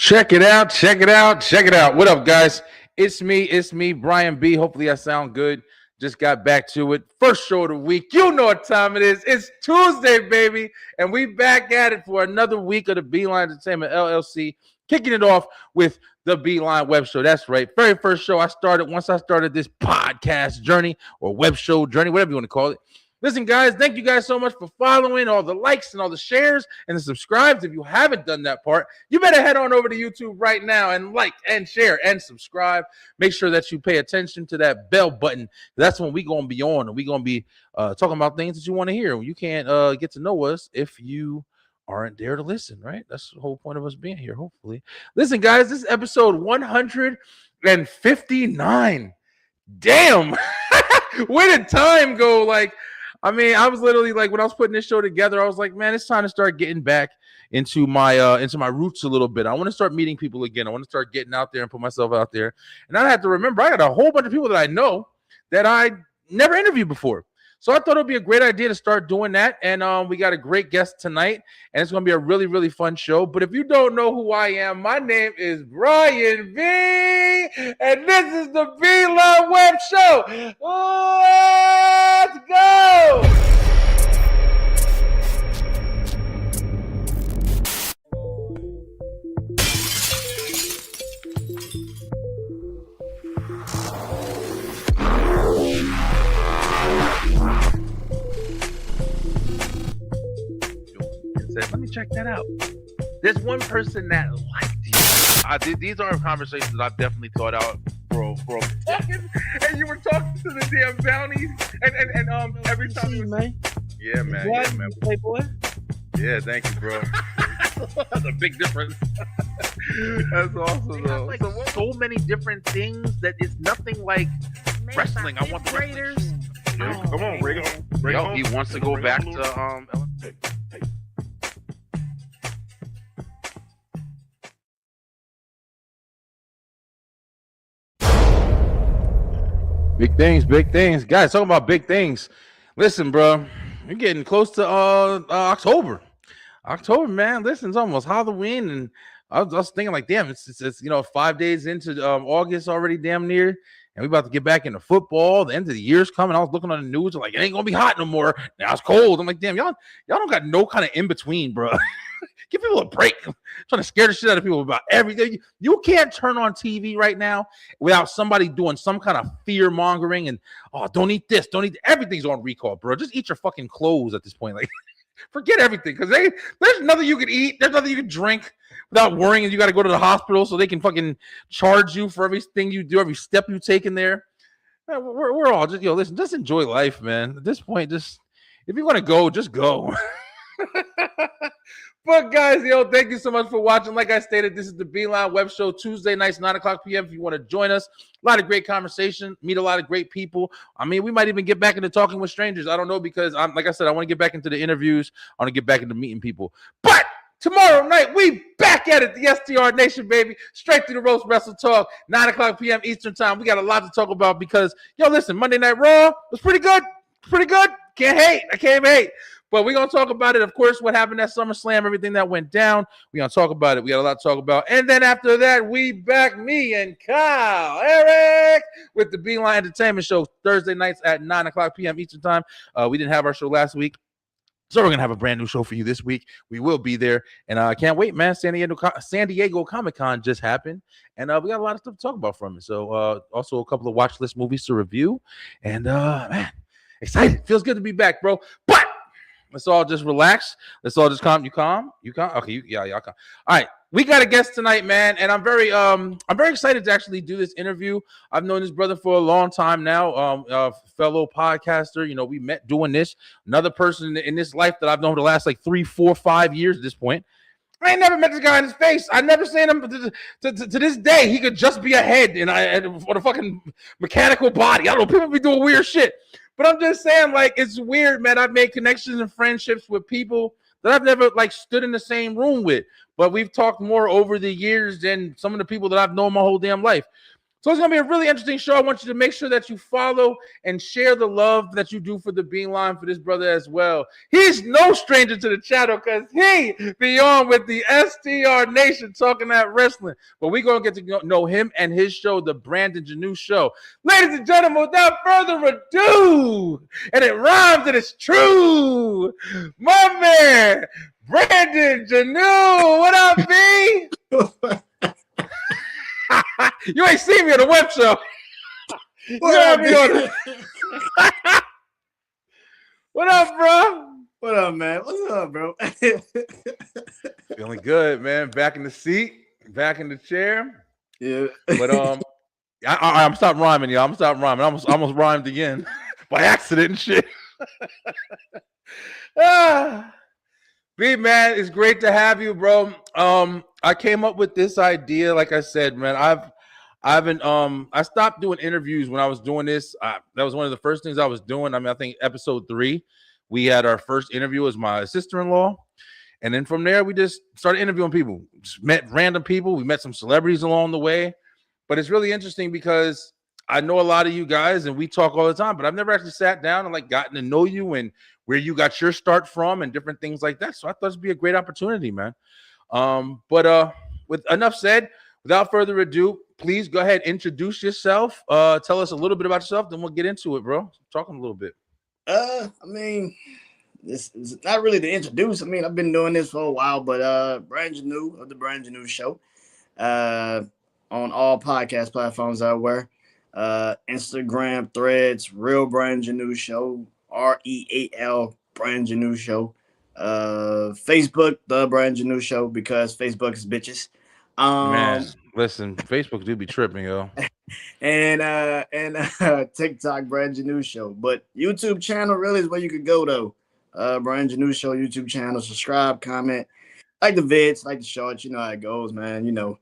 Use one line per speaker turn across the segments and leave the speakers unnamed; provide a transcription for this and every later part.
Check it out, check it out, check it out. What up, guys? It's me, Brian B. Hopefully I sound good. Just got back to it. First show of the week. You know what time it is. It's Tuesday, baby. And we back at it for another week of the B-LINE Entertainment LLC. Kicking it off with the B-LINE Web Show. That's right. Very first show once I started this podcast journey or web show journey, whatever you want to call it. Listen, guys, thank you guys so much for following, all the likes and all the shares and the subscribes. If you haven't done that part, you better head on over to YouTube right now and like and share and subscribe. Make sure that you pay attention to that bell button. That's when we're going to be on, and we're going to be talking about things that you want to hear. You can't get to know us if you aren't there to listen, right? That's the whole point of us being here, hopefully. Listen, guys, this is episode 159. Damn. Where did time go? I was literally when I was putting this show together, I was like, man, it's time to start getting back into my roots a little bit. I want to start meeting people again. I want to start getting out there and put myself out there. And I have to remember, I got a whole bunch of people that I know that I never interviewed before. So I thought it would be a great idea to start doing that. And we got a great guest tonight, and it's going to be a really, really fun show. But if you don't know who I am, my name is Brian B, and this is the B-LINE Web Show. Let's go! Let me check that out. There's one person that liked you. These are conversations that I've definitely thought out for a second. And you were talking to the damn bounties, and every time you
man.
Yeah, man.
What?
Yeah, man.
Playboy?
Yeah, thank you, bro. That's a big difference. That's awesome, though. So many different things that it's nothing like wrestling. I want the
Raiders.
Yeah,
Come on, Ray.
Yo, he wants to go back to Big things. Guys, talking about big things. Listen, bro, you're getting close to October. October, man. Listen, it's almost Halloween, and I was thinking damn, it's 5 days into August already, damn near, and we about to get back into football. The end of the year's coming. I was looking on the news, it ain't gonna be hot no more. Now it's cold. I'm like, damn, y'all don't got no kind of in between, bro. Give people a break. I'm trying to scare the shit out of people about everything. You can't turn on TV right now without somebody doing some kind of fear mongering and don't eat this, don't eat everything's on recall, bro. Just eat your fucking clothes at this point. Forget everything, because there's nothing you can eat, there's nothing you can drink without worrying you got to go to the hospital so they can fucking charge you for everything you do, every step you take in there. We're all just listen, just enjoy life, man. At this point, just if you want to go, just go. But guys, thank you so much for watching. Like I stated, this is the B-LINE Web Show, Tuesday nights, 9 o'clock p.m. If you want to join us, a lot of great conversation, meet a lot of great people. We might even get back into talking with strangers. I don't know, because like I said, I want to get back into the interviews. I want to get back into meeting people. But tomorrow night, we back at it, the STR Nation, baby. Straight to the Roast Wrestle Talk, 9 o'clock p.m. Eastern Time. We got a lot to talk about because, listen, Monday Night Raw was pretty good. Pretty good. Can't hate. I can't hate. But we're going to talk about it, of course, what happened at SummerSlam, everything that went down. We're going to talk about it. We got a lot to talk about. And then after that, we back me and Kyle, Eric, with the B-LINE Entertainment Show, Thursday nights at 9 o'clock p.m. Eastern Time. We didn't have our show last week, so we're going to have a brand new show for you this week. We will be there. And I can't wait, man. San Diego Comic-Con just happened, and we got a lot of stuff to talk about from it. So also a couple of watch list movies to review. And, man, excited. Feels good to be back, bro. But let's all just relax. Let's all just calm. You calm? You calm? Okay, y'all calm. All right, we got a guest tonight, man, and I'm very excited to actually do this interview. I've known this brother for a long time now, fellow podcaster. We met doing this. Another person in this life that I've known for the last 3, 4, 5 years at this point. I ain't never met this guy in his face. I never seen him to this day. He could just be a head and a fucking mechanical body. I don't know. People be doing weird shit. But I'm just saying, it's weird, man. I've made connections and friendships with people that I've never, stood in the same room with. But we've talked more over the years than some of the people that I've known my whole damn life. So it's going to be a really interesting show. I want you to make sure that you follow and share the love that you do for the B-Line for this brother as well. He's no stranger to the channel because he be on with the STR Nation talking that wrestling. But we're going to get to know him and his show, the Brandon Janeau Show. Ladies and gentlemen, without further ado, and it rhymes and it's true, my man, Brandon Janeau. What up, B? You ain't seen me on the web show. What up, bro?
What up, man? What's up, bro?
Feeling good, man. Back in the seat, back in the chair.
Yeah.
But I'm stopping rhyming, y'all. I'm stopping rhyming. I almost rhymed again by accident and shit. B, man, it's great to have you, bro. I came up with this idea, like I said, man. I stopped doing interviews when I was doing this. That was one of the first things I was doing. I mean, I think episode 3, we had our first interview as my sister-in-law. And then from there, we just started interviewing people. Just met random people. We met some celebrities along the way. But it's really interesting because I know a lot of you guys and we talk all the time, but I've never actually sat down and like gotten to know you and where you got your start from and different things like that. So I thought it'd be a great opportunity, man. But with enough said, without further ado, please go ahead, introduce yourself. Tell us a little bit about yourself, then we'll get into it, bro. Talking a little bit.
I mean, this is not really to introduce. I mean, I've been doing this for a while, but Brandon Janeau of the Brandon Janeau Show, on all podcast platforms out there, Instagram, Threads, Real Brandon Janeau Show, REAL Brandon Janeau Show, Facebook, the Brandon Janeau Show, because Facebook is bitches.
Man, listen, Facebook do be tripping, yo.
And TikTok, Brandon Janeau Show. But YouTube channel really is where you could go though. Brandon Janeau Show YouTube channel. Subscribe, comment, like the vids, like the shorts. You know how it goes, man. You know,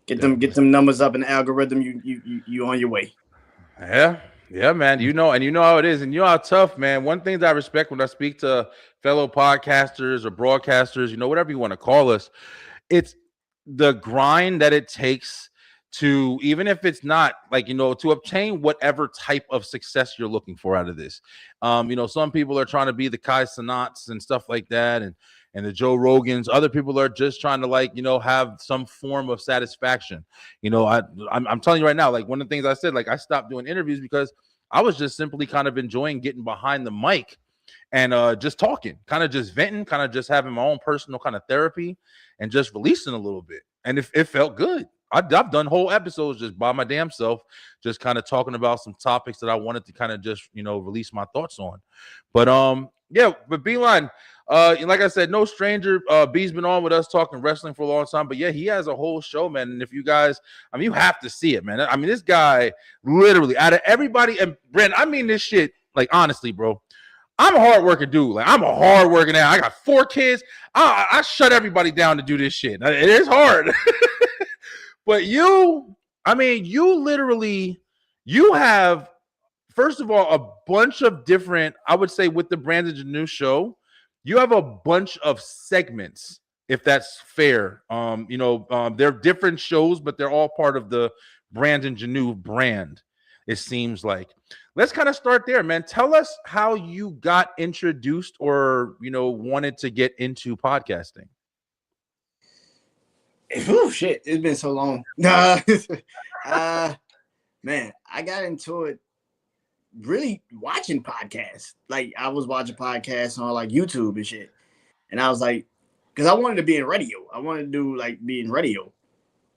get them numbers up in the algorithm. You on your way.
Yeah, man. You know how it is, and you know how tough, man. One thing that I respect when I speak to fellow podcasters or broadcasters, you know, whatever you want to call us, it's the grind that it takes to, even if it's not like, you know, to obtain whatever type of success you're looking for out of this. You know, some people are trying to be the Kai Cenats and stuff like that, and the Joe Rogans. Other people are just trying to, like, you know, have some form of satisfaction. You know, I'm telling you right now, like, one of the things I said, like, I stopped doing interviews because I was just simply kind of enjoying getting behind the mic and just talking, kind of just venting, kind of just having my own personal kind of therapy and just releasing a little bit. And it felt good. I've done whole episodes just by my damn self, just kind of talking about some topics that I wanted to kind of just, you know, release my thoughts on. But yeah, but B-Line, like I said, no stranger. B's been on with us talking wrestling for a long time, but yeah, he has a whole show, man. And if you guys, I mean, you have to see it, man. I mean, this guy literally, out of everybody, and Brent, I mean this shit, like, honestly, bro, I'm a hard-working dude. Like, I'm a hard-working ass. I got 4 kids. I shut everybody down to do this shit. It is hard. But you, I mean, you literally, you have, first of all, a bunch of different, I would say with the Brandon Janeau Show, you have a bunch of segments, if that's fair. You know, they're different shows, but they're all part of the Brandon Janeau brand, it seems like. Let's kind of start there, man. Tell us how you got introduced or, you know, wanted to get into podcasting.
Oh shit, it's been so long. Man, I got into it really watching podcasts. Like, I was watching podcasts on like YouTube and shit. And I was like, because I wanted to be in radio. I wanted to do like be in radio.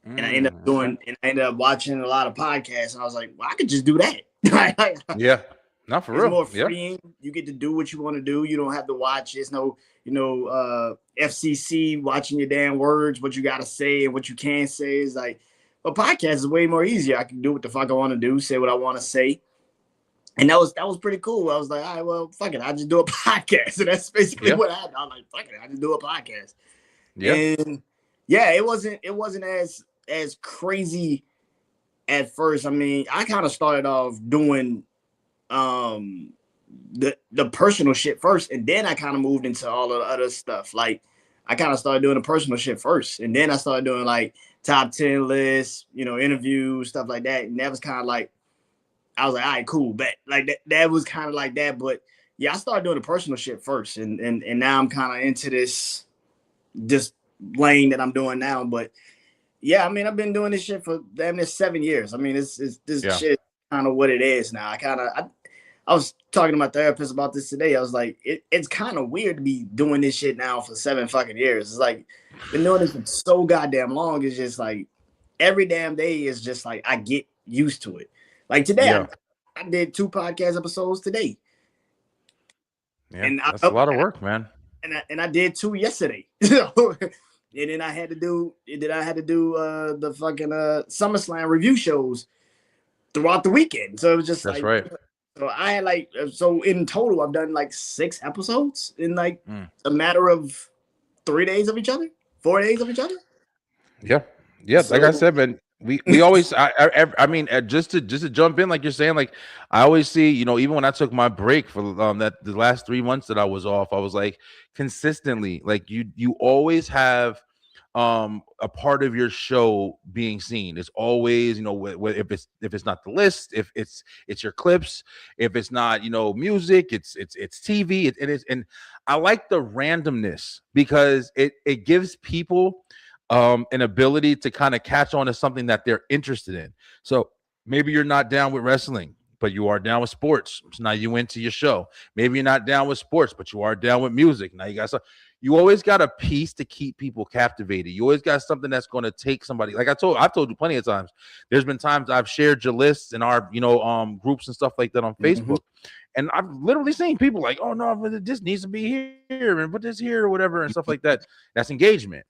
And I ended up watching a lot of podcasts. And I was like, well, I could just do that.
Yeah. Not for real.
It's more freeing. Yeah. You get to do what you want to do. You don't have to watch. There's no, you know, FCC watching your damn words, what you got to say and what you can't say. Is like, a podcast is way more easier. I can do what the fuck I want to do, say what I want to say. And that was pretty cool. I was like, all right, well, fuck it. I just do a podcast. And that's basically what I was like, fuck it. I just do a podcast. Yeah. And yeah, it wasn't as crazy at first. I mean, I kind of started off doing the personal shit first, and then I kind of moved into all of the other stuff. Like, I kind of started doing the personal shit first, and then I started doing like top 10 lists, you know, interviews, stuff like that. And that was kind of like, I was like, all right, cool, bet. Like that was kind of like that. But yeah, I started doing the personal shit first, and now I'm kind of into this lane that I'm doing now. But yeah, I mean, I've been doing this shit for damn near 7 years. I mean, this shit kind of what it is now. I was talking to my therapist about this today. I was like, it's kind of weird to be doing this shit now for 7 fucking years. It's like, been doing this for so goddamn long. It's just like every damn day is just like I get used to it. Like today, I did 2 podcast episodes today.
Yeah, and that's a lot of work, man.
And I did 2 yesterday. And then I had to do the fucking SummerSlam review shows throughout the weekend. So it was just
that's right.
So I had so in total I've done like 6 episodes in like a matter of 3 days of each other, 4 days of each other.
Yeah. Yeah, so, like I said, man, we always I mean just to jump in, like you're saying, like I always see, you know, even when I took my break for the last 3 months that I was off, I was like consistently, like you always have a part of your show being seen. It's always, you know, if it's not the list, if it's your clips, if it's not, you know, music, it's TV, and I like the randomness because it gives people an ability to kind of catch on to something that they're interested in. So maybe you're not down with wrestling, but you are down with sports. So now you went to your show. Maybe you're not down with sports, but you are down with music. Now you got some. You always got a piece to keep people captivated. You always got something that's going to take somebody. Like I've told you plenty of times. There's been times I've shared your lists in our, you know, groups and stuff like that on Facebook, and I've literally seen people like, "Oh no, but this needs to be here and put this here or whatever," and stuff like that. That's engagement.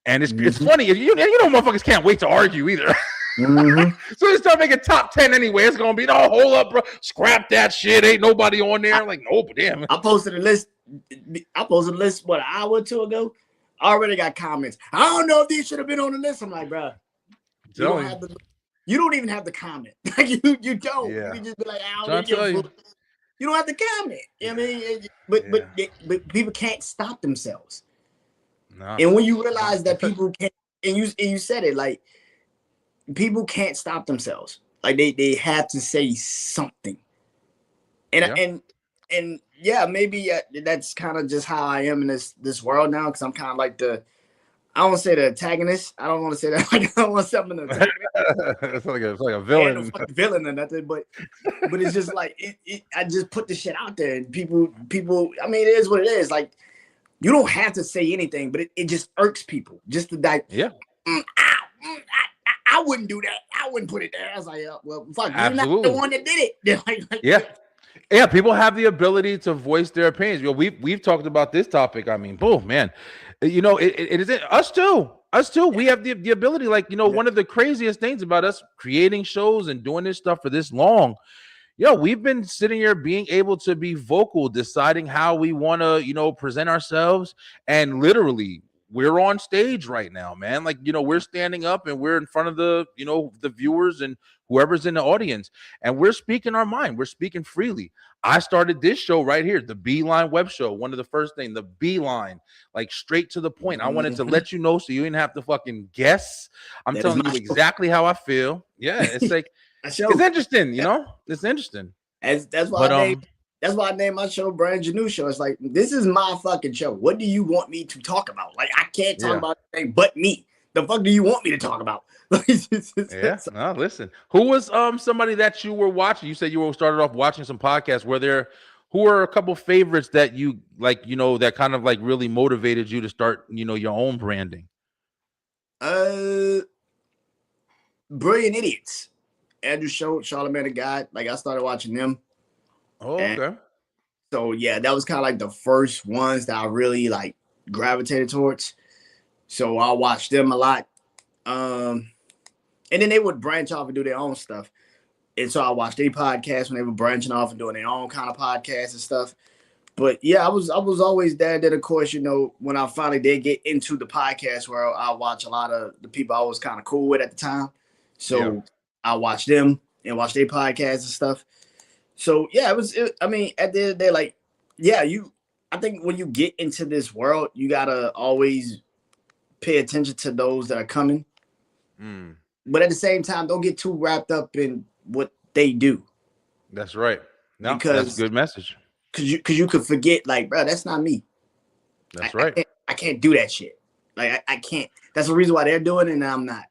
And it's funny. You know, motherfuckers can't wait to argue either. So they start making top 10 anyway. It's gonna be no, hold up, bro. Scrap that shit. Ain't nobody on there. I'm like, no, but damn.
I posted a list. What, an hour or 2 ago. I already got comments. I don't know if these should have been on the list. I'm like, bro, you don't even have the comment. Like you don't.
Yeah.
You can just be like, I don't know. You don't have to comment. I mean, but people can't stop themselves. No. And when you realize that people can't, and you said it, like people can't stop themselves. Like they have to say something. And yeah, maybe that's kind of just how I am in this world now, because I'm kind of like I don't want to say the antagonist. I don't want to say that. Like I don't want something to
it's like a villain.
No villain or nothing, but it's just like I just put the shit out there, and people. I mean, it is what it is. Like you don't have to say anything, but it just irks people. Just to like, I wouldn't do that. I wouldn't put it there. I was like, well, fuck, you're not the one that did it.
Yeah, people have the ability to voice their opinions. You know, we've talked about this topic. I mean, boom, man. You know, it isn't us too. Us too. We have the ability. Like, you know, one of the craziest things about us creating shows and doing this stuff for this long, you know, we've been sitting here being able to be vocal, deciding how we want to, you know, present ourselves. And literally, we're on stage right now, man. Like, you know, we're standing up and we're in front of the, you know, the viewers and whoever's in the audience, and we're speaking our mind. We're speaking freely. I started this show right here, the B-LINE Web Show. One of the first things, the B-Line, like straight to the point. I wanted to let you know so you didn't have to fucking guess. I'm telling you exactly how I feel. Yeah, it's like it's interesting, you know. It's interesting.
That's why I named my show Brandon Janeau Show. It's like, this is my fucking show. What do you want me to talk about? Like, I can't talk about anything but me. The fuck do you want me to talk about?
No, listen. Who was somebody that you were watching? You said you started off watching some podcasts. Who are a couple favorites that you like, you know, that kind of like really motivated you to start, you know, your own branding?
Brilliant Idiots. Andrew Schultz, Charlamagne the God. Like, I started watching them.
Oh, okay.
So yeah, that was kind of like the first ones that I really like gravitated towards. So I watched them a lot. And then they would branch off and do their own stuff. And so I watched their podcasts when they were branching off and doing their own kind of podcasts and stuff. But yeah, I was always there. Then of course, you know, when I finally did get into the podcast world, I watch a lot of the people I was kind of cool with at the time. So I watched them and watched their podcasts and stuff. So yeah, I mean, at the end of the day, like, yeah, I think when you get into this world, you gotta always pay attention to those that are coming. But at the same time, don't get too wrapped up in what they do.
That's right. No, that's a
Because
good message.
you could forget, like, bro, that's not me.
That's right.
I can't do that shit. Like I can't. That's the reason why they're doing it and I'm not.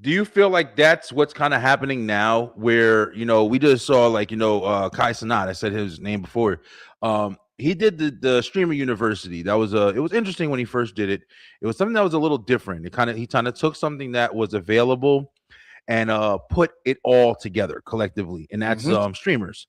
Do you feel like that's what's kind of happening now where, we just saw like, Kai Cenat, I said his name before. He did the Streamer University. That was it was interesting when he first did it. It was something that was a little different. He kind of took something that was available and put it all together collectively. And that's streamers.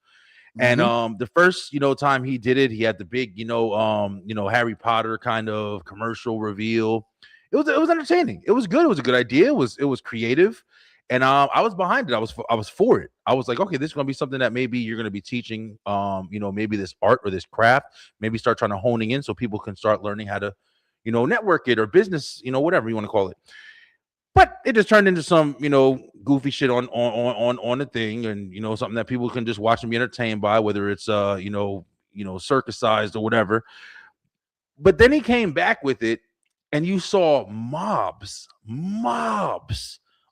And the first, time he did it, he had the big, Harry Potter kind of commercial reveal. It was entertaining. It was good. It was a good idea. It was creative, and I was behind it. I was for it. I was like, okay, this is going to be something that maybe you're going to be teaching, maybe this art or this craft. Maybe start trying to honing in so people can start learning how to, network it or business, whatever you want to call it. But it just turned into some, goofy shit on the thing, and something that people can just watch and be entertained by, whether it's circusized or whatever. But then he came back with it, and you saw mobs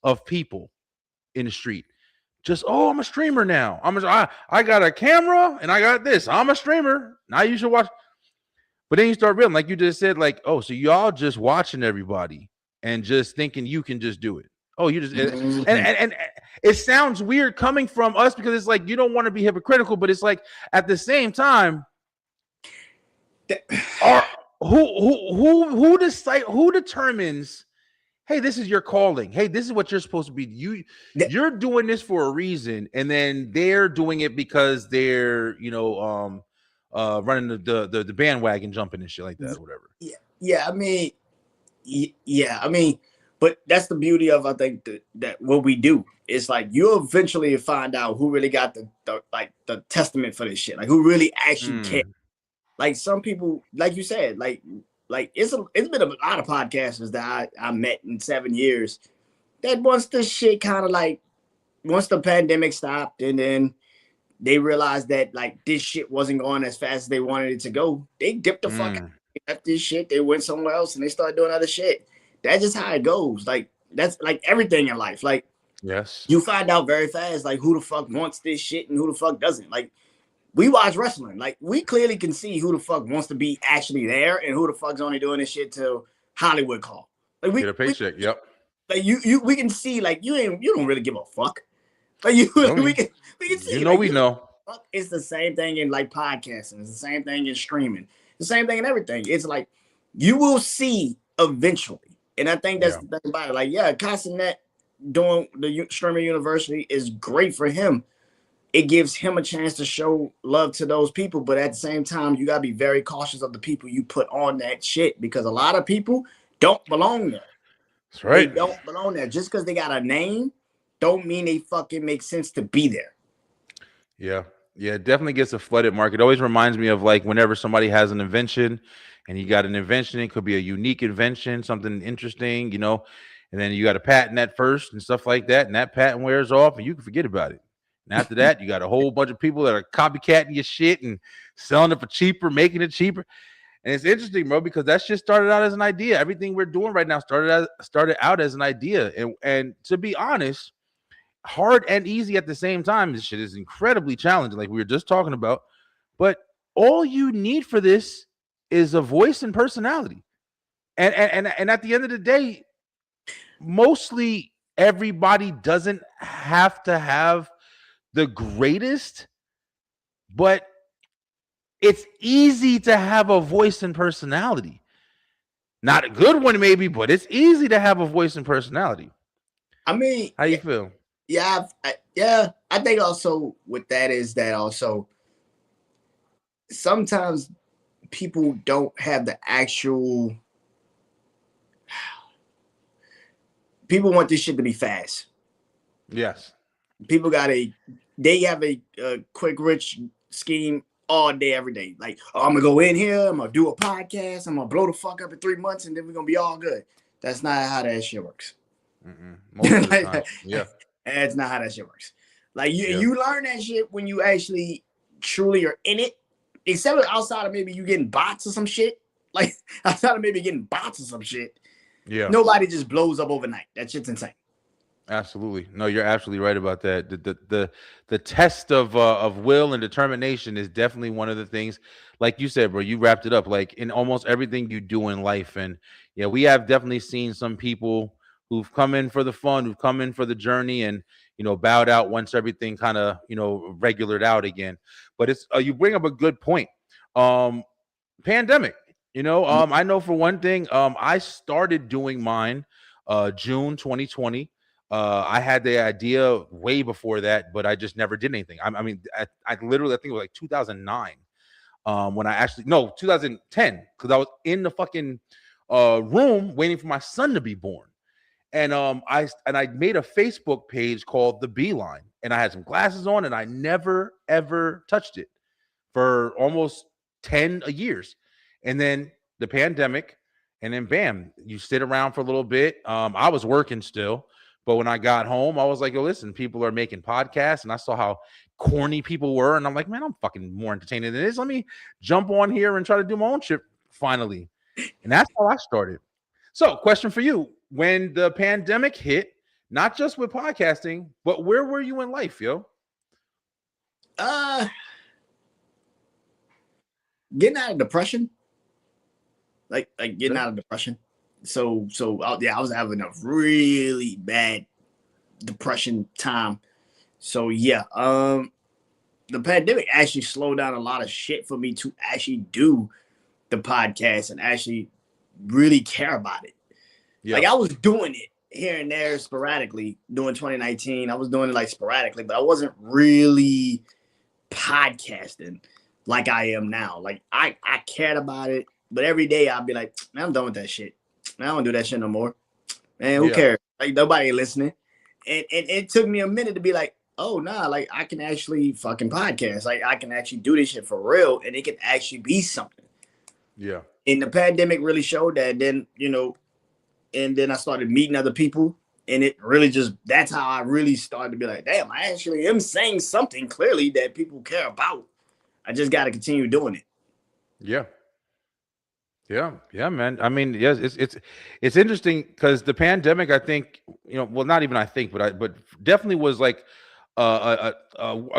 of people in the street. Just, I'm a streamer now. I got a camera and I got this. I'm a streamer. Now you should watch. But then you start realizing, like you just said, like, so y'all just watching everybody and just thinking you can just do it. You just and it sounds weird coming from us because it's like you don't want to be hypocritical, but it's like at the same time, who determines, hey, this is your calling. Hey, this is what you're supposed to be. You're doing this for a reason, and then they're doing it because they're running the bandwagon, jumping and shit like that, or whatever.
I mean, but that's the beauty of, I think, that what we do is like you eventually find out who really got the testament for this shit, like who really actually cares. Like some people, like you said, like it's been a lot of podcasters that I met in 7 years that once the shit kind of like once the pandemic stopped and then they realized that like this shit wasn't going as fast as they wanted it to go, they dipped the fuck out. They left this shit, they went somewhere else and they started doing other shit. That's just how it goes. Like that's like everything in life. Like,
yes,
you find out very fast like who the fuck wants this shit and who the fuck doesn't. Like we watch wrestling, like we clearly can see who the fuck wants to be actually there and who the fuck's only doing this shit till Hollywood call. Like we get
a paycheck. Yep.
Like we can see like you don't really give a fuck. Like we can see.
We know.
It's the same thing in like podcasting. It's the same thing in streaming. The same thing in everything. It's like you will see eventually. And I think that's the thing about it. Like, Kai Cenat doing the Streamer University is great for him. It gives him a chance to show love to those people. But at the same time, you got to be very cautious of the people you put on that shit because a lot of people don't belong there.
That's right.
They don't belong there. Just because they got a name don't mean they fucking make sense to be there.
Yeah. Yeah, it definitely gets a flooded market. It always reminds me of like whenever somebody has an invention and you got an invention, it could be a unique invention, something interesting, and then you got to patent that first and stuff like that. And that patent wears off and you can forget about it. And after that, you got a whole bunch of people that are copycatting your shit and selling it for cheaper, making it cheaper. And it's interesting, bro, because that shit started out as an idea. Everything we're doing right now started out as an idea. And to be honest, hard and easy at the same time. This shit is incredibly challenging, like we were just talking about. But all you need for this is a voice and personality. And at the end of the day, mostly everybody doesn't have to have the greatest, but it's easy to have a voice and personality. Not a good one, maybe, but it's easy to have a voice and personality.
I mean,
how you feel?
Yeah, I think also with that is that also sometimes people don't have the actual. People want this shit to be fast.
Yes.
People they have a quick rich scheme all day, every day. Like, I'm gonna go in here, I'm gonna do a podcast, I'm gonna blow the fuck up in 3 months, and then we're gonna be all good. That's not how that shit works.
Most of the time. Yeah.
That's not how that shit works. Like you learn that shit when you actually truly are in it. Except outside of maybe you getting bots or some shit. Like outside of maybe getting bots or some shit.
Yeah.
Nobody just blows up overnight. That shit's insane.
Absolutely. No, you're absolutely right about that. The test of will and determination is definitely one of the things. Like you said, bro, you wrapped it up. Like in almost everything you do in life, and yeah, we have definitely seen some people who've come in for the fun, who've come in for the journey, and bowed out once everything kind of regulared out again. But it's you bring up a good point. Pandemic. I know for one thing, I started doing mine June 2020. I had the idea way before that, but I just never did anything. I mean, I literally, I think it was like 2009 when I actually, no, 2010, because I was in the fucking room waiting for my son to be born. And I made a Facebook page called the B-LINE, and I had some glasses on, and I never ever touched it for almost 10 years. And then the pandemic, and then bam, you sit around for a little bit. I was working still, but when I got home, I was like, yo, listen, people are making podcasts, and I saw how corny people were, and I'm like, man, I'm fucking more entertaining than this. Let me jump on here and try to do my own shit finally. And that's how I started. So, question for you. When the pandemic hit, not just with podcasting, but where were you in life, yo?
Getting out of depression. Like getting out of depression. So I was having a really bad depression time. So yeah, the pandemic actually slowed down a lot of shit for me to actually do the podcast and actually really care about it. Yeah. Like I was doing it here and there sporadically during 2019. I was doing it like sporadically, but I wasn't really podcasting like I am now. Like I cared about it, but every day I'd be like, man, I'm done with that shit. Man, I don't do that shit no more. Man, who cares? Like nobody listening. And it took me a minute to be like, oh nah, like I can actually fucking podcast. Like I can actually do this shit for real, and it can actually be something.
Yeah.
And the pandemic really showed that. Then, and then I started meeting other people, and it really that's how I really started to be like, damn, I actually am saying something clearly that people care about. I just got to continue doing it.
Yeah. Yeah, man. I mean, yes, it's interesting because the pandemic, I think, well, not even I think, but definitely was like a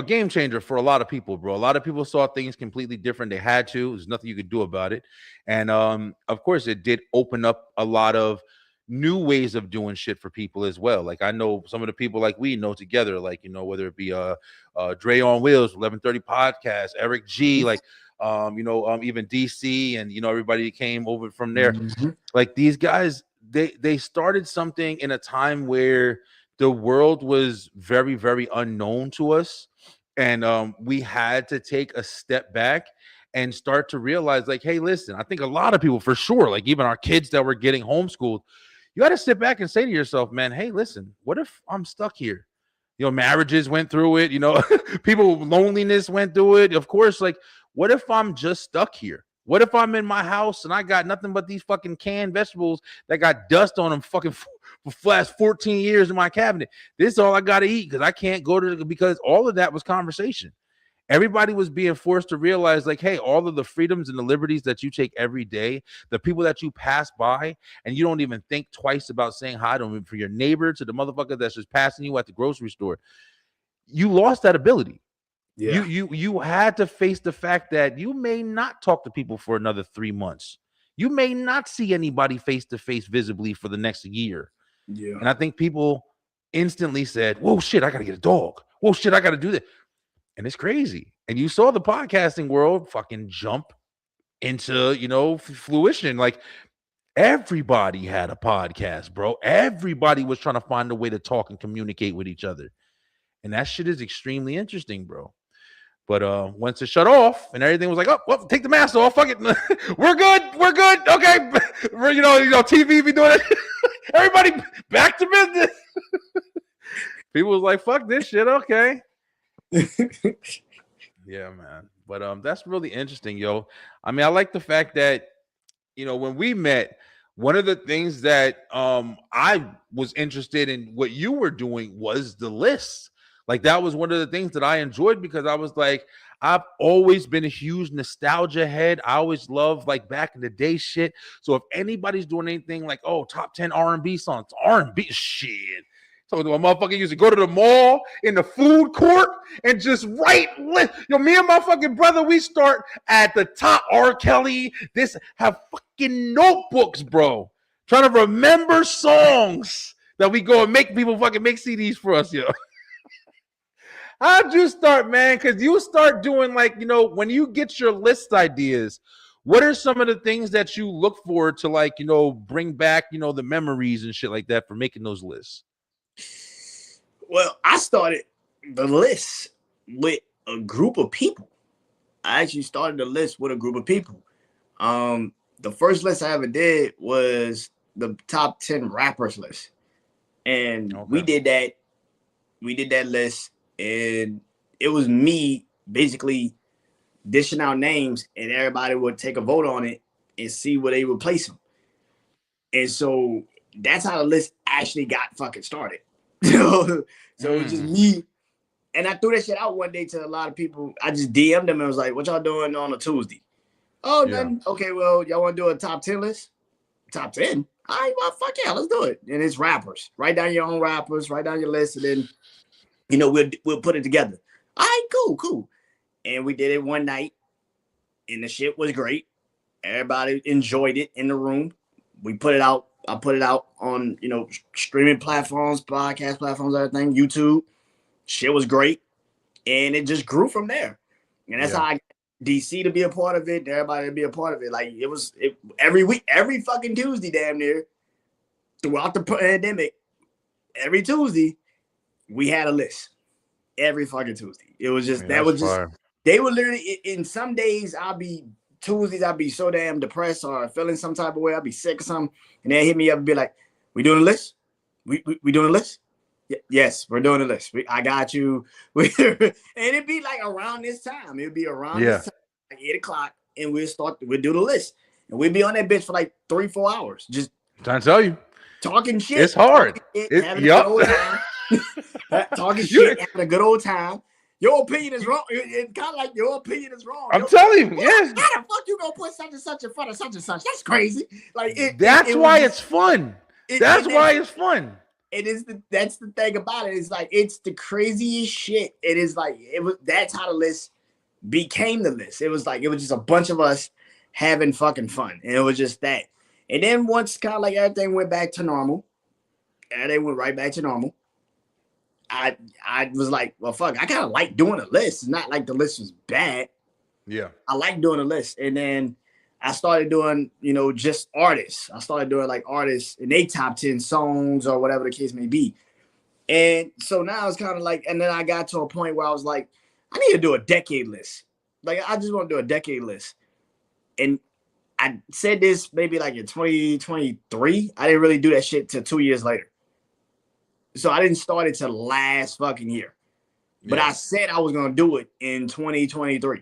game changer for a lot of people, bro. A lot of people saw things completely different. They had to. There's nothing you could do about it, and of course, it did open up a lot of new ways of doing shit for people as well. Like I know some of the people like we know together, like whether it be Dre on Wheels, 1130 Podcast, Eric G, like. Even DC and everybody came over from there. Mm-hmm. Like these guys, they started something in a time where the world was very, very unknown to us, and we had to take a step back and start to realize, like, hey, listen, I think a lot of people, for sure, like even our kids that were getting homeschooled, you got to sit back and say to yourself, man, hey, listen, what if I'm stuck here? Marriages went through it. People, loneliness went through it. Of course, like. What if I'm just stuck here? What if I'm in my house and I got nothing but these fucking canned vegetables that got dust on them fucking for the last 14 years in my cabinet? This is all I got to eat because I can't go to because all of that was conversation. Everybody was being forced to realize, like, hey, all of the freedoms and the liberties that you take every day, the people that you pass by and you don't even think twice about saying hi to them, for your neighbor to the motherfucker that's just passing you at the grocery store, you lost that ability. Yeah. You had to face the fact that you may not talk to people for another 3 months. You may not see anybody face to face visibly for the next year. Yeah. And I think people instantly said, whoa, shit, I got to get a dog. Whoa, shit, I got to do that. And it's crazy. And you saw the podcasting world fucking jump into, fruition. Like everybody had a podcast, bro. Everybody was trying to find a way to talk and communicate with each other. And that shit is extremely interesting, bro. But once it shut off and everything was like, oh, well, take the mask off. Fuck it. We're good. Okay. TV be doing it. Everybody back to business. People was like, fuck this shit. Okay. Yeah, man. But that's really interesting, yo. I mean, I like the fact that, when we met, one of the things that I was interested in what you were doing was the list. Like that was one of the things that I enjoyed because I was like, I've always been a huge nostalgia head. I always loved like back in the day shit. So if anybody's doing anything like, oh, top 10 R&B songs, R&B shit. So my motherfucker used to go to the mall in the food court and just write. Me and my fucking brother, we start at the top. R. Kelly, this have fucking notebooks, bro. Trying to remember songs that we go and make people fucking make CDs for us, yo. How'd you start, man? Because you start doing like, when you get your list ideas, what are some of the things that you look for to like, bring back, the memories and shit like that for making those lists?
Well, I started the list with a group of people. I actually started the list with a group of people. The first list I ever did was the top 10 rappers list. And we did that list, and it was me basically dishing out names, and everybody would take a vote on it and see where they would place them. And so that's how the list actually got fucking started. So it was just me. And I threw that shit out one day to a lot of people. I just DM'd them and was like, what y'all doing on a Tuesday? Oh, nothing. Okay, well, y'all want to do a top 10 list? Top 10? All right, well, fuck yeah, let's do it. And it's rappers. Write down your own rappers, write down your list, and then, we'll put it together. All right, cool. And we did it one night, and the shit was great. Everybody enjoyed it in the room. We put it out. I put it out on, streaming platforms, podcast platforms, everything, YouTube. Shit was great. And it just grew from there. And that's how I got DC to be a part of it, everybody to be a part of it. Like every week, every fucking Tuesday, damn near, throughout the pandemic, every Tuesday, we had a list. Every fucking Tuesday. It was just they were literally in some days Tuesdays I'd be so damn depressed or feeling some type of way, I'd be sick or something, and they'd hit me up and be like, we doing a list? We doing a list? Yes, we're doing a list. I got you. And it'd be like around this time. It'd be around this time, like 8 o'clock, and we'd do the list. And we'd be on that bitch for like 3-4 hours. Just
trying to tell you.
Talking shit.
It's hard.
Having a good old time. Talking shit, having a good old time. Your opinion is wrong. It's kind of like your opinion is wrong.
I'm telling you, yes.
How the fuck you gonna put such and such in front of such and such? That's crazy. Like
that's why it's fun. That's why it's fun.
That's the thing about it. It's like it's the craziest shit. It is like that's how the list became the list. It was just a bunch of us having fucking fun. And it was just that. And then once kind of like everything went back to normal, everything went right back to normal. I was like, well, fuck, I kind of like doing a list. It's not like the list was bad.
Yeah.
I like doing a list. And then I started doing, just artists. I started doing like artists and they top 10 songs or whatever the case may be. And so now it's kind of like, and then I got to a point where I was like, I need to do a decade list. Like, I just want to do a decade list. And I said this maybe like in 2023. I didn't really do that shit till 2 years later. So I didn't start it till last fucking year. But I said I was going to do it in 2023.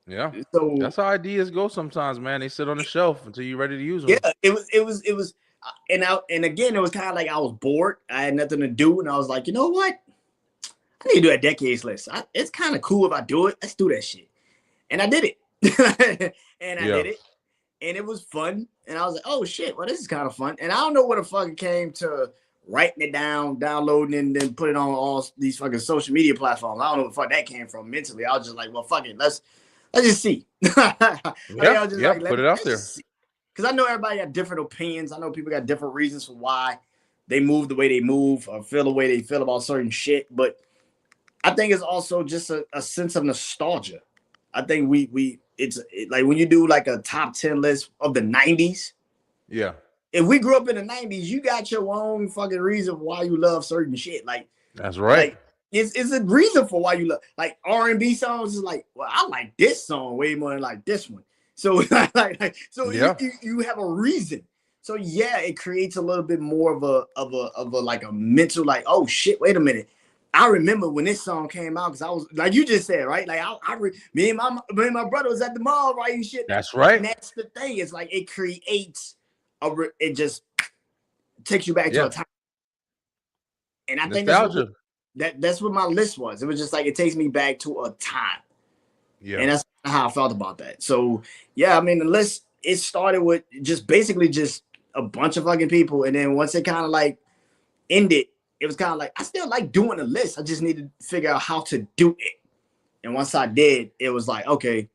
Yeah.
So
that's how ideas go sometimes, man. They sit on the shelf until you're ready to use them.
Yeah, it was and again, it was kind of like I was bored. I had nothing to do. And I was like, you know what? I need to do a decades list. It's kind of cool if I do it. Let's do that shit. And I did it. And I did it. And it was fun. And I was like, oh shit, well, this is kind of fun. And I don't know what the fuck it came to writing it down, downloading it, and then put it on all these fucking social media platforms. I don't know where the fuck that came from mentally. I was just like, well, fuck it. Let's just see.
Put it out there.
Because I know everybody got different opinions. I know people got different reasons for why they move the way they move or feel the way they feel about certain shit. But I think it's also just a sense of nostalgia. I think it's like when you do like a top 10 list of the 90s.
Yeah.
If we grew up in the 90s, you got your own fucking reason why you love certain shit. Like,
that's right.
Like, it's a reason for why you love like R&B songs. Is like, well, I like this song way more than like this one. So you have a reason. So yeah, it creates a little bit more of a like a mental like, oh shit, wait a minute. I remember when this song came out because I was like you just said, right? Like me and my brother was at the mall writing shit.
That's right.
And that's the thing. It's like it creates it just takes you back to a time. And I think that's what my list was. It was just like it takes me back to a time.
Yeah.
And that's how I felt about that. So yeah, I mean, the list, it started with basically just a bunch of fucking people. And then once it kind of like ended, it was kind of like, I still like doing the list. I just need to figure out how to do it. And once I did, it was like, okay,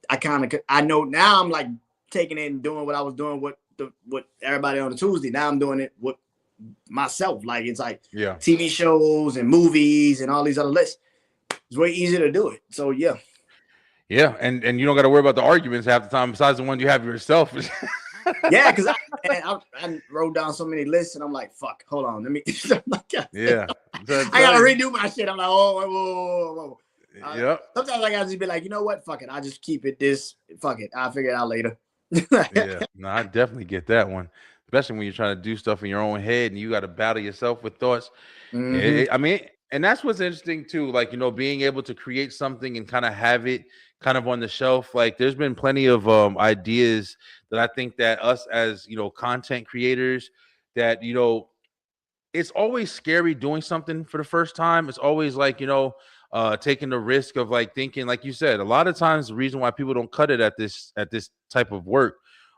I know now. I'm like taking it and doing what I was doing with everybody on the Tuesday. Now I'm doing it with myself. Like, it's like TV shows and movies and all these other lists. It's way easier to do it. So yeah.
Yeah, and you don't got to worry about the arguments half the time besides the ones you have yourself.
Yeah, because I wrote down so many lists and I'm like, fuck, hold on, let me.
Yeah,
I gotta redo my shit. I'm like, whoa.
Yep.
Sometimes I gotta just be like, you know what, fuck it, I'll just keep it this. Fuck it, I'll figure it out later.
Yeah, no, I definitely get that one, especially when you're trying to do stuff in your own head and you got to battle yourself with thoughts.
Mm-hmm.
I mean, and that's what's interesting too, like, you know, being able to create something and kind of have it kind of on the shelf. Like, there's been plenty of ideas that I think that us as, you know, content creators, that, you know, it's always scary doing something for the first time. It's always like, you know, taking the risk of like thinking, like you said, a lot of times the reason why people don't cut it at this type of work,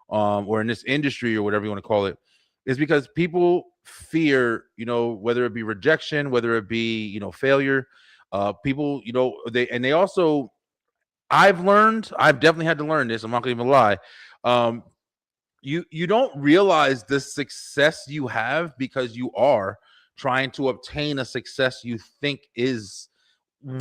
or in this industry or whatever you want to call it, is because people fear, you know, whether it be rejection, whether it be, you know, failure. People, you know, they also, I've definitely had to learn this. I'm not gonna even lie. You don't realize the success you have because you are trying to obtain a success you think is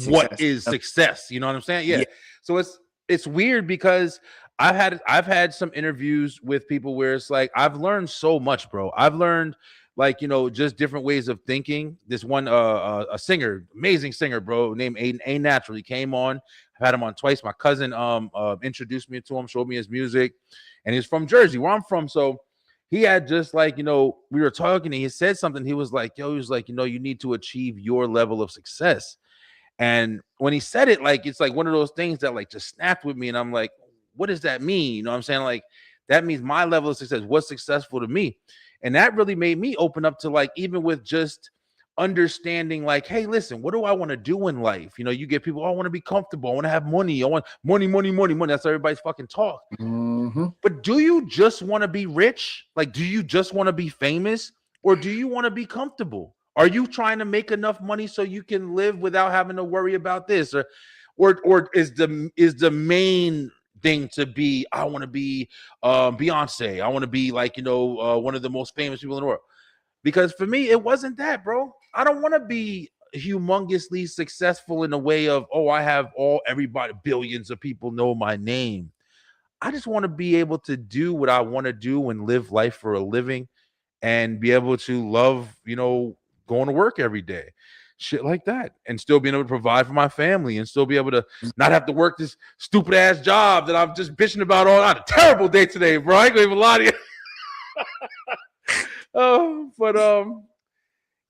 what is success. You know what I'm saying? Yeah. So it's weird because I've had some interviews with people where it's like, I've learned so much, bro. I've learned, like, you know, just different ways of thinking. This one a singer, amazing singer, bro, named A Natural. He came on. I've had him on twice. My cousin introduced me to him, showed me his music, and he's from Jersey, where I'm from. So he had just, like, you know, we were talking and he said something. He was like, yo, he was like, you know, you need to achieve your level of success. And when he said it, like, it's like one of those things that like just snapped with me. And I'm like, what does that mean? You know what I'm saying? Like, that means my level of success, what's successful to me. And that really made me open up to, like, even with just understanding, like, hey, listen, what do I want to do in life? You know, you get people, oh, I want to be comfortable, I want to have money, I want money. That's everybody's fucking talk.
Mm-hmm.
But do you just want to be rich? Like, do you just want to be famous? Or do you want to be comfortable? Are you trying to make enough money so you can live without having to worry about this? Or is the main thing to be, I want to be Beyonce. I want to be, like, you know, one of the most famous people in the world. Because for me, it wasn't that, bro. I don't want to be humongously successful in the way of, oh, I have everybody, billions of people know my name. I just want to be able to do what I want to do and live life for a living and be able to love, you know, going to work every day, shit like that, and still being able to provide for my family and still be able to not have to work this stupid ass job that I'm just bitching about all night. A terrible day today, bro. I ain't gonna even lie to you.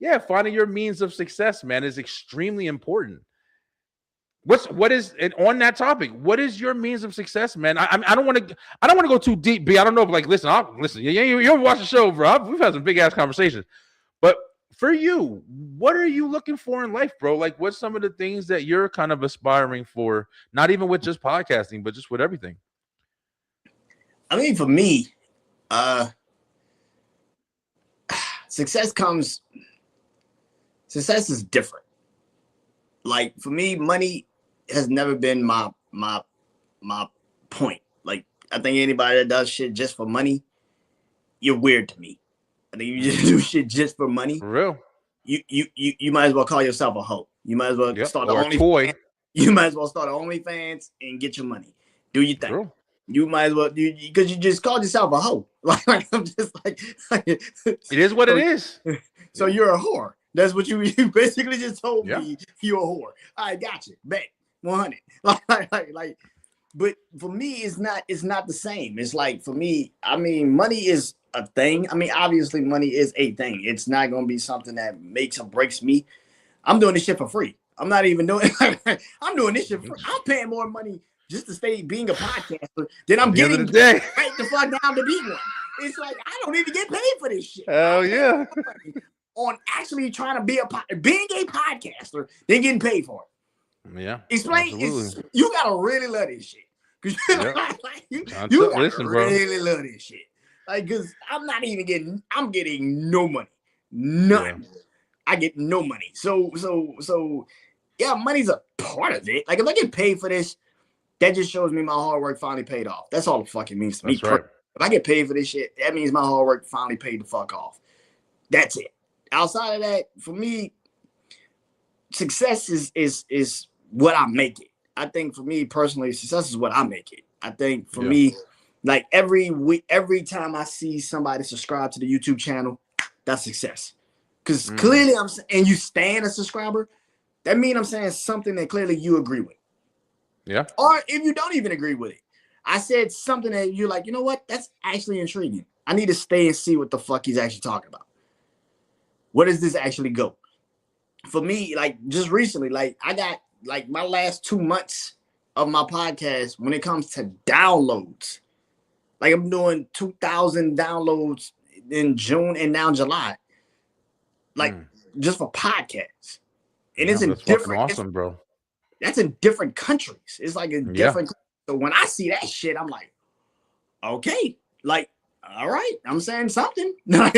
Yeah, finding your means of success, man, is extremely important. What is, and on that topic, what is your means of success, man? I don't want to go too deep, B. I don't know if, like, listen, you ever watch the show, bro? We've had some big ass conversations. But for you, what are you looking for in life, bro? Like, what's some of the things that you're kind of aspiring for? Not even with just podcasting, but just with everything.
I mean, for me, success is different. Like, for me, money has never been my point. Like, I think anybody that does shit just for money, you're weird to me. I think you just do shit just for money.
For real.
You might as well call yourself a hoe. You might as well start
or
the
toy.
You might as well start OnlyFans and get your money. Do your thing. True. You might as well, because you just called yourself a hoe. Like, I'm just like
it is what it is.
So you're a whore. That's what you basically just told me. You're a whore. I got you. Bet 100. Like, but for me, it's not the same. It's like, for me, I mean, money is a thing. I mean, obviously, money is a thing. It's not gonna be something that makes or breaks me. I'm doing this shit for free. I'm not even doing. I'm doing this shit for free. I'm paying more money just to stay being a podcaster than I'm getting right the fuck down to be one. It's like, I don't even get paid for this shit.
Hell yeah.
On actually trying to being a podcaster, then getting paid for it.
Yeah.
Explain.
Absolutely.
You gotta really love this shit.
Yep.
You gotta
Listen, bro.
really love this shit. Like, cause I'm getting no money. None.
Yeah.
I get no money. So yeah, money's a part of it. Like if I get paid for this, that just shows me my hard work finally paid off. That's all it fucking means to me.
That's right.
If I get paid for this shit, that means my hard work finally paid the fuck off. That's it. Outside of that, for me, success is what I make it. I think for me personally, success is what I make it. I think for me, like every week, every time I see somebody subscribe to the YouTube channel, that's success. Because clearly and you staying a subscriber, that means I'm saying something that clearly you agree with.
Yeah.
Or if you don't even agree with it, I said something that you're like, you know what? That's actually intriguing. I need to stay and see what the fuck he's actually talking about. Where does this actually go? For me, like just recently, like I got like my last 2 months of my podcast when it comes to downloads. Like I'm doing 2,000 downloads in June and now July. Like just for podcasts. And it's in different
awesome, bro.
That's in different countries. It's like a different. So when I see that shit, I'm like, okay, like, all right, I'm saying something. Like,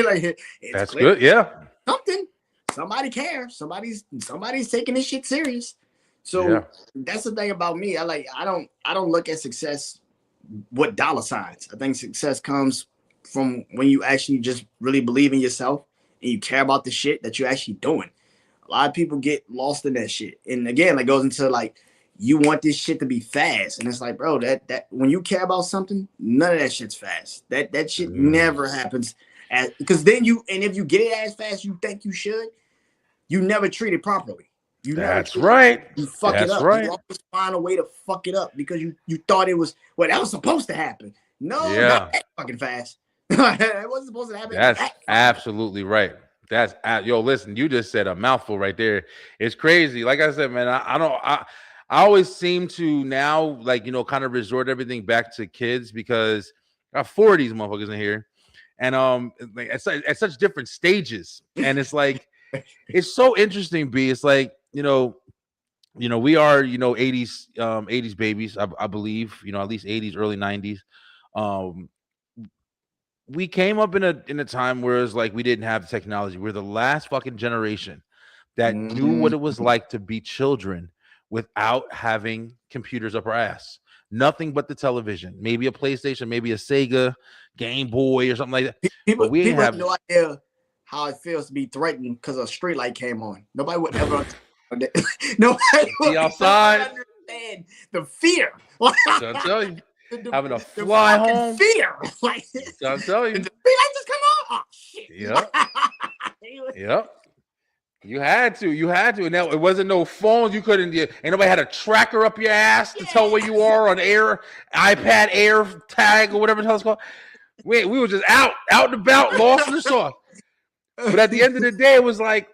that's clear. Good. Yeah.
Something. Somebody cares. Somebody's taking this shit serious. So that's the thing about me. I don't look at success with dollar signs. I think success comes from when you actually just really believe in yourself and you care about the shit that you're actually doing. A lot of people get lost in that shit. And again, it goes into like, you want this shit to be fast. And it's like, bro, that when you care about something, none of that shit's fast. That shit never happens. Because then if you get it as fast you think you should, you never treat it properly.
That's right.
You fuck it up. Right. You always find a way to fuck it up because you thought it was, well, that was supposed to happen. No, not that fucking fast. It wasn't supposed to happen.
That's absolutely right. That's listen, you just said a mouthful right there. It's crazy. Like I said, man, I always seem to now, like, kind of resort everything back to kids because I got 4 of these motherfuckers in here. And at such different stages. And it's like, it's so interesting, B. It's like, we are, 80s babies, I believe, at least 80s, early 90s. We came up in a time where it's like we didn't have technology. We're the last fucking generation that knew what it was like to be children without having computers up our ass. Nothing but the television, maybe a PlayStation, maybe a Sega, Game Boy, or something like that.
People have no idea how it feels to be threatened because a street light came on. Nobody would ever nobody would
outside
understand the fear.
I'll tell you. Having a fly home
fear. Like,
I'll tell you.
Did the street light just come on? Oh shit.
Yep. You had to. And now it wasn't no phones. You couldn't. Ain't nobody had a tracker up your ass to tell where you are on iPad Air tag or whatever the hell it's called. We were just out and about, lost in the sauce. But at the end of the day, it was like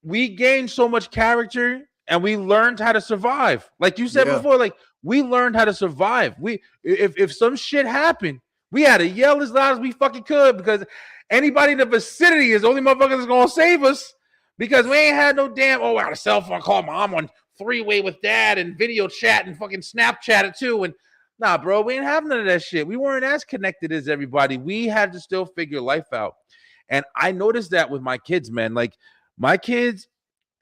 we gained so much character and we learned how to survive. Like you said before, like we learned how to survive. If some shit happened, we had to yell as loud as we fucking could because anybody in the vicinity is the only motherfuckers that's gonna save us. Because we ain't had no damn, I got a cell phone, call mom on 3-way with dad and video chat and fucking Snapchat it too. And nah, bro, we ain't have none of that shit. We weren't as connected as everybody. We had to still figure life out. And I noticed that with my kids, man. Like my kids,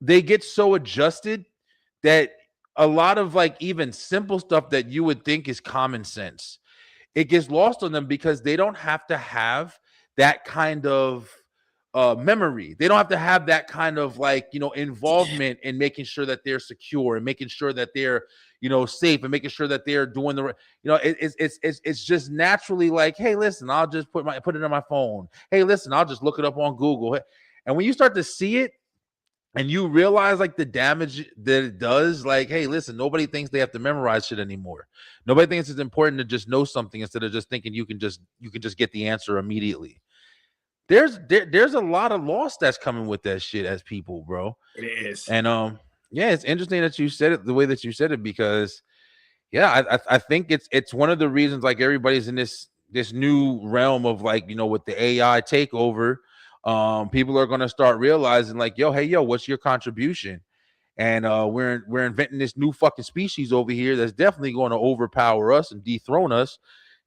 they get so adjusted that a lot of like even simple stuff that you would think is common sense, it gets lost on them because they don't have to have that kind of memory. They don't have to have that kind of like, involvement in making sure that they're secure and making sure that they're, safe and making sure that they're doing the right, it's just naturally like, hey, listen, I'll just put it on my phone. Hey, listen, I'll just look it up on Google. And when you start to see it and you realize like the damage that it does, like, hey, listen, nobody thinks they have to memorize shit anymore. Nobody thinks it's important to just know something instead of just thinking you can just get the answer immediately. There's a lot of loss that's coming with that shit as people, bro.
It is.
And it's interesting that you said it the way that you said it because I think it's one of the reasons like everybody's in this new realm of like, with the AI takeover, people are going to start realizing like, hey, what's your contribution? and we're inventing this new fucking species over here that's definitely going to overpower us and dethrone us.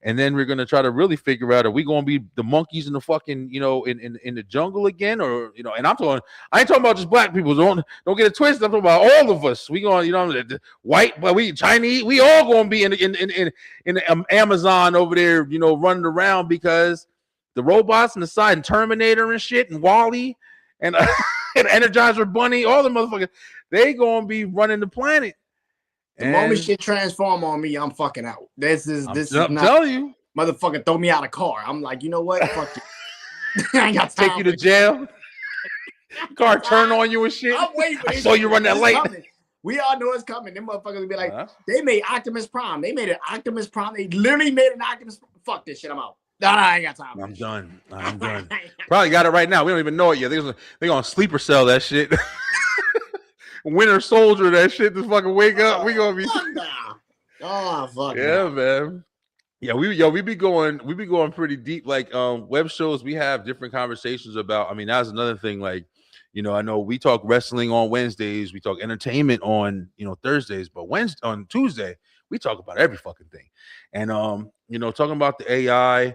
And then we're gonna try to really figure out, are we gonna be the monkeys in the fucking, in the jungle again, or and I ain't talking about just black people. Don't get it twisted. I'm talking about all of us. We going, the white, but we Chinese, we all gonna be in the Amazon over there, running around, because the robots and the side and Terminator and shit and Wall-E and and Energizer Bunny, all the motherfuckers, they gonna be running the planet.
The moment shit transform on me, I'm fucking out. This is not,
telling you,
motherfucker, throw me out of car. I'm like, you know what? Fuck you. I ain't got time.
Take you to jail. Car turn on you and shit.
I'm waiting for
I saw you run that light.
Coming. We all know it's coming. Them motherfuckers will be like, they made Optimus Prime. They made an Optimus Prime. They literally made an Optimus. Fuck this shit. I'm out. No, I ain't got time.
I'm done. Probably got it right now. We don't even know it yet. They're gonna sleeper cell that shit. Winter Soldier, that shit. Just fucking wake up. We gonna be.
Fuck.
Yeah, man. Yeah, we be going pretty deep. Like web shows, we have different conversations about. I mean, that's another thing. Like, I know we talk wrestling on Wednesdays, we talk entertainment on Thursdays, but on Tuesday we talk about every fucking thing. And talking about the AI,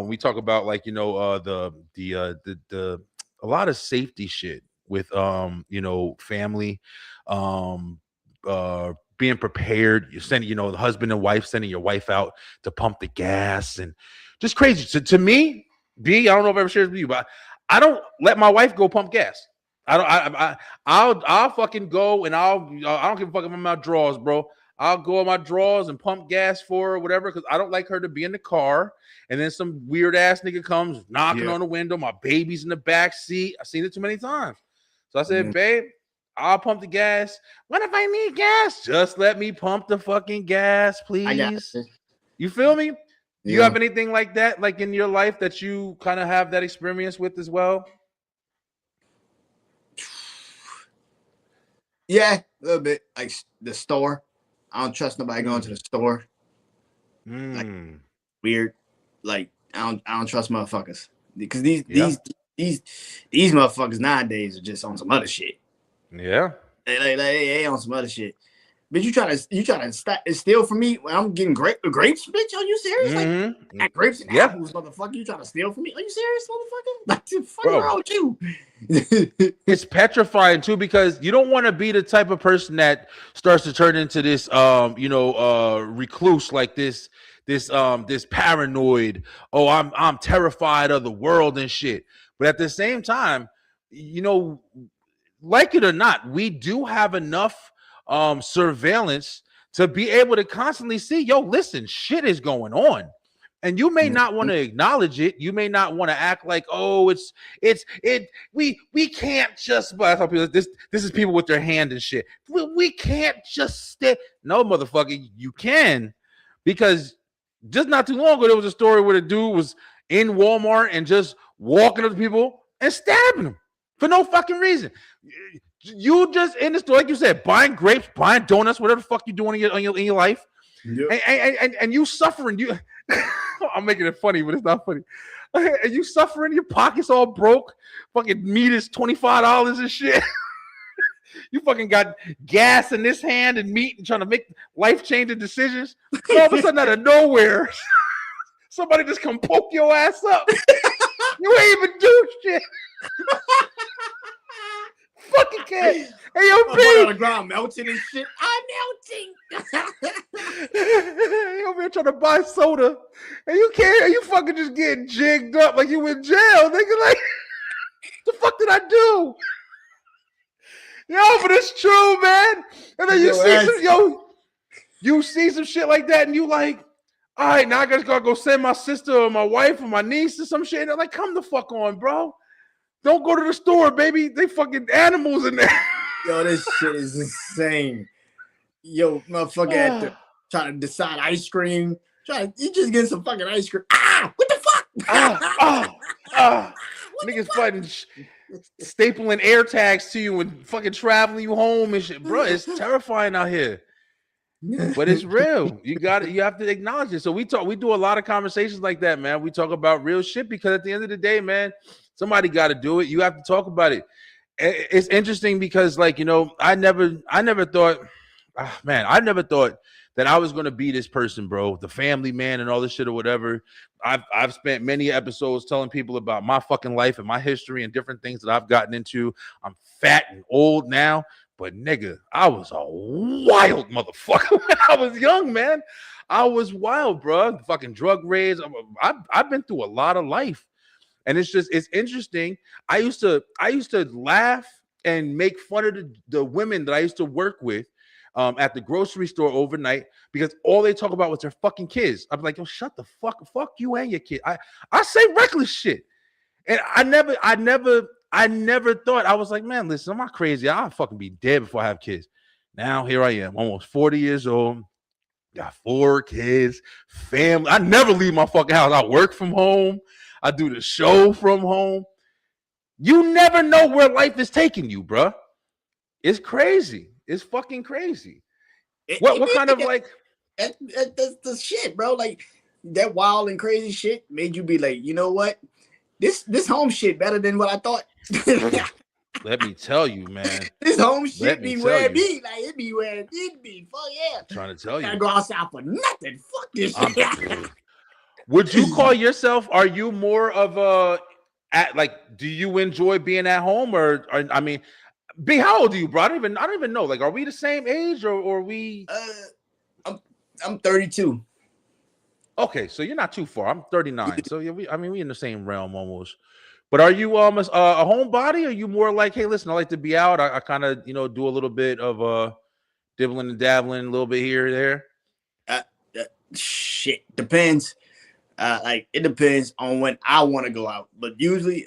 we talk about like the a lot of safety shit with family, being prepared. You're sending, the husband and wife sending your wife out to pump the gas, and just crazy. So to me, I don't know if I ever shared with you, but I don't let my wife go pump gas. I'll fucking go, and I don't give a fuck if I'm in my drawers, bro. I'll go in my drawers and pump gas for her or whatever, because I don't like her to be in the car and then some weird ass nigga comes knocking on the window. My baby's in the back seat. I've seen it too many times. So I said, babe, I'll pump the gas. What if I need gas? Just let me pump the fucking gas, please. You feel me? Do you have anything like that, like in your life, that you kind of have that experience with as well?
Yeah, a little bit. Like the store. I don't trust nobody going to the store. Like, weird. Like I don't trust motherfuckers, because these motherfuckers nowadays are just on some other shit.
Yeah,
they on some other shit. But you try to steal from me when I'm getting grapes, bitch? Are you serious? Like grapes and apples, motherfucker. You trying to steal from me? Are you serious, motherfucker? Like, the fuck wrong with you?
It's petrifying too, because you don't want to be the type of person that starts to turn into this, recluse, like this paranoid. Oh, I'm terrified of the world and shit. But at the same time, like it or not, we do have enough surveillance to be able to constantly see, listen, shit is going on. And you may not want to acknowledge it. You may not want to act like, oh, we can't just, but I tell people this is people with their hand and shit. We can't just stay. No, motherfucker, you can, because just not too long ago, there was a story where the dude was in Walmart and just walking up to people and stabbing them for no fucking reason. You just in the store, like you said, buying grapes, buying donuts, whatever the fuck you're doing in your life, and you suffering. I'm making it funny, but it's not funny. And you suffering, your pockets all broke. Fucking meat is $25 and shit. You fucking got gas in this hand and meat and trying to make life-changing decisions. All of a sudden, out of nowhere, somebody just come poke your ass up. You ain't even do shit. Fucking cat. Hey, yo, B.
On the ground melting and shit. I'm melting.
You over here trying to buy soda, and you can't. And you fucking just getting jigged up like you in jail. Nigga, like, the fuck did I do? But it's true, man. And then you see some shit like that, and you like, all right, now I just gotta go send my sister or my wife or my niece or some shit. And they're like, come the fuck on, bro. Don't go to the store, baby. They fucking animals in there.
Yo, this shit is insane. Yo, motherfucker trying to decide ice cream. You just getting some fucking ice cream. What the fuck?
Niggas fighting, stapling air tags to you and fucking traveling you home and shit. Bro, it's terrifying out here. But it's real. You have to acknowledge it. So we do a lot of conversations like that, man. We talk about real shit, because at the end of the day, man, somebody got to do it. You have to talk about it. it's interesting because, like, you know, I never thought, man, I never thought that I was going to be this person, bro, the family man and all this shit or whatever. I've spent many episodes telling people about my fucking life and my history and different things that I've gotten into. I'm fat and old now, but nigga, I was a wild motherfucker when I was young, man. I was wild, bro. Fucking drug raids. I've been through a lot of life. And it's interesting. I used to laugh and make fun of the women that I used to work with at the grocery store overnight because all they talk about was their fucking kids. I'm like, yo, shut the fuck you and your kid. I say reckless shit. And I never thought, I was like, man, listen, I'm not crazy. I'll fucking be dead before I have kids. Now here I am, almost 40 years old. Got 4 kids, family. I never leave my fucking house. I work from home. I do the show from home. You never know where life is taking you, bro. It's crazy. It's fucking crazy. What kind of like
that's the shit, bro? Like that wild and crazy shit made you be like, you know what? This home shit better than what I thought.
Let me tell you, man.
This home shit be where it be. Like it be where it did be. Fuck yeah.
I'm trying to tell you.
Gotta go outside for nothing. Fuck this shit.
Would you call yourself? Are you more of a do you enjoy being at home or I mean, B, how old are you, bro? I don't even know. Like, are we the same age or are we?
I'm 32.
Okay, so you're not too far. I'm 39. So yeah, we in the same realm almost. But are you a homebody? Or are you more like, hey, listen, I like to be out. I kind of, you know, do a little bit of dibbling and dabbling, a little bit here or there.
Shit depends. Like it depends on when I want to go out. But usually,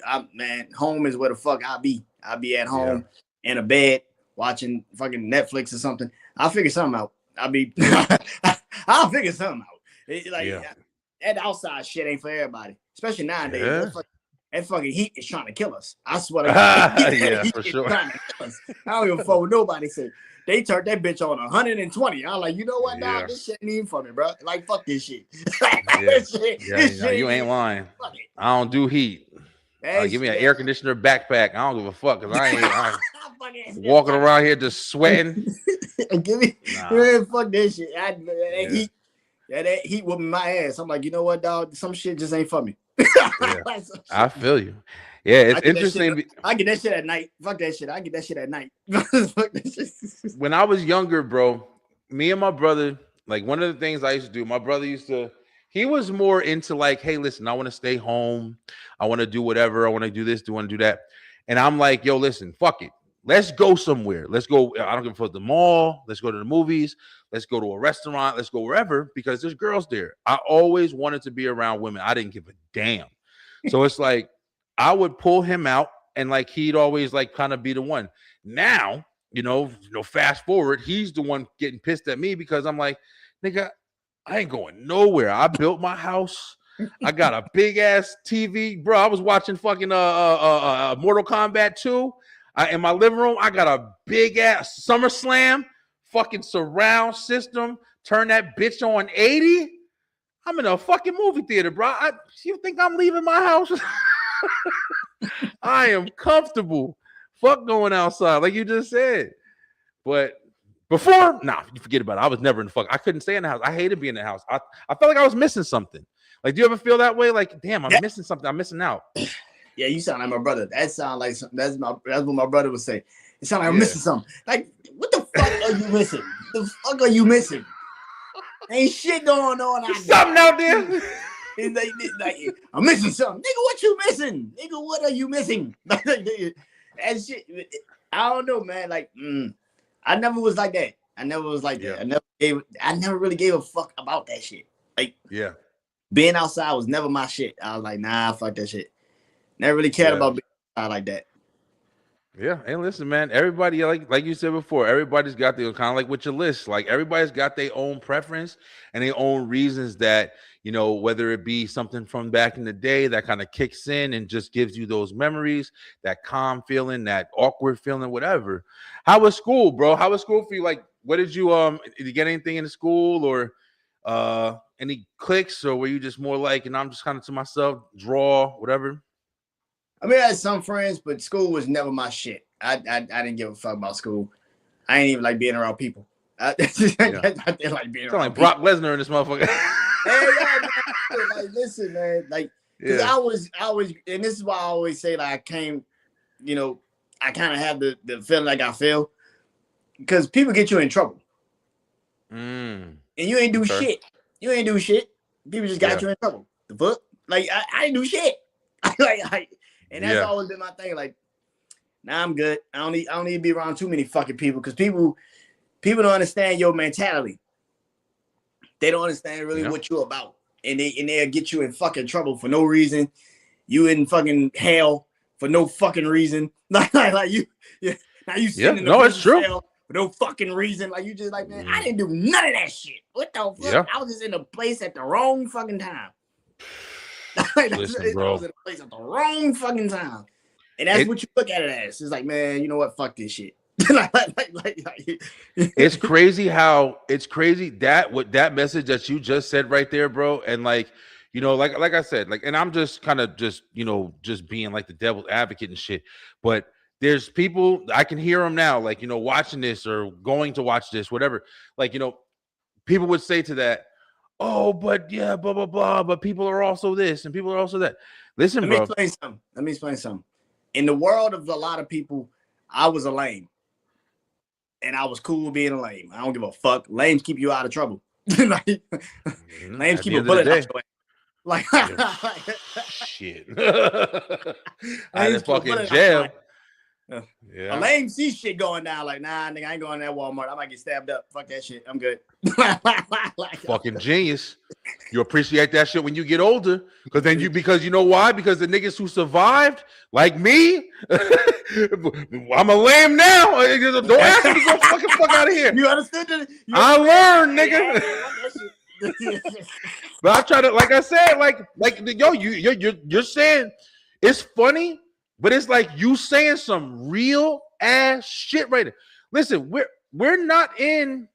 home is where the fuck I be. I'll be at home in a bed watching fucking Netflix or something. I'll figure something out. I'll figure something out. That outside shit ain't for everybody, especially nowadays.
Yeah.
That fucking heat is trying to kill us. I swear to God.
Yeah, for sure.
I don't give a fuck what nobody said. They turned that bitch on 120. I'm like, you know what, dog? This shit ain't even for me, bro. Like, fuck this shit. This shit
you ain't lying. I don't do heat. Give me an air conditioner backpack. I don't give a fuck because I ain't walking around here just sweating.
Fuck this shit. That heat whooping my ass. I'm like, you know what, dog? Some shit just ain't for me.
I feel you. Yeah, it's interesting.
I get that shit at night. Fuck that shit. I get that shit at night.
When I was younger, bro, me and my brother, like one of the things I used to do, my brother he was more into like, hey, listen, I want to stay home. I want to do whatever. I want to do this, want to do that. And I'm like, yo, listen, fuck it. Let's go somewhere. Let's go. I don't give a fuck, the mall. Let's go to the movies. Let's go to a restaurant. Let's go wherever because there's girls there. I always wanted to be around women. I didn't give a damn. So it's like I would pull him out and like he'd always like kind of be the one. Now, you know, fast forward, he's the one getting pissed at me because I'm like, nigga, I ain't going nowhere. I built my house. I got a big ass TV, bro. I was watching fucking Mortal Kombat 2. In my living room, I got a big ass SummerSlam fucking surround system. Turn that bitch on 80. I'm in a fucking movie theater, bro. You think I'm leaving my house? I am comfortable. Fuck going outside, like you just said. But before, you forget about it. I was never in the fuck. I couldn't stay in the house. I hated being in the house. I felt like I was missing something. Like, do you ever feel that way? Like, damn, I'm missing something. I'm missing out.
Yeah, you sound like my brother. That sound like that's what my brother would say. It sound like I'm missing something. Like, what the fuck are you missing? The fuck are you missing? Ain't shit going on out there.
Something out there.
It's like, I'm missing something. Nigga, what you missing? Nigga, what are you missing? That shit. I don't know, man. Like, I never was like that. I never was like that. I never really gave a fuck about that shit. Like, being outside was never my shit. I was like, nah, fuck that shit. Never really cared about being outside like that.
Yeah, and listen, man, everybody, like you said before, everybody's got their kind of like with your list. Like everybody's got their own preference and their own reasons that, you know, whether it be something from back in the day that kind of kicks in and just gives you those memories, that calm feeling, that awkward feeling, whatever. How was school, bro? How was school for you? Like, what did you get anything in the school or any clicks, or were you just more like, and I'm just kind of to myself, draw, whatever?
I mean, I had some friends, but school was never my shit. I didn't give a fuck about school. I ain't even like being around people. I didn't like being around
like Brock Lesnar in this motherfucker.
Hey, man, like listen, man, like because I always, and this is why I always say like I came, you know, I kind of have the feeling like I feel because people get you in trouble, and you ain't do shit. You ain't do shit. People just got you in trouble. The fuck, like I didn't do shit. And that's always been my thing. Like, nah, I'm good. I don't need to be around too many fucking people because people don't understand your mentality. They don't understand really what you're about, and they'll get you in fucking trouble for no reason. You in fucking hell for no fucking reason. Like you now you sitting in the prison cell for no fucking reason. Like you just like, man, I didn't do none of that shit. What the fuck? Yeah. I was just in a place at the wrong fucking time.
Listen, bro.
I was in a place at the wrong fucking time, and that's what you look at it as. It's like, man, you know what? Fuck this shit.
It's crazy that message that you just said right there, bro. And like, you know, like I said, like, and I'm just kind of just being like the devil's advocate and shit. But there's people, I can hear them now, like, you know, watching this or going to watch this, whatever. Like, you know, people would say to that, oh, but yeah, blah, blah, blah. But people are also this and people are also that. Listen, bro.
Let me explain something. In the world of a lot of people, I was a lame. And I was cool being a lame. I don't give a fuck. Lames keep you out of trouble. Lames keep a bullet out your way. Like,
shit. I didn't fucking jail.
A lame see shit going down. Like, nah, nigga, I ain't going to that Walmart. I might get stabbed up. Fuck that shit. I'm good.
Fucking genius. You appreciate that shit when you get older. Because you know why? Because the niggas who survived, like me, I'm a lame now. Don't ask me to go fuck out of here.
You understood that?
I learned, nigga. But I try to, like I said, like yo, you're saying it's funny, but it's like you saying some real ass shit right there. Listen, we're not in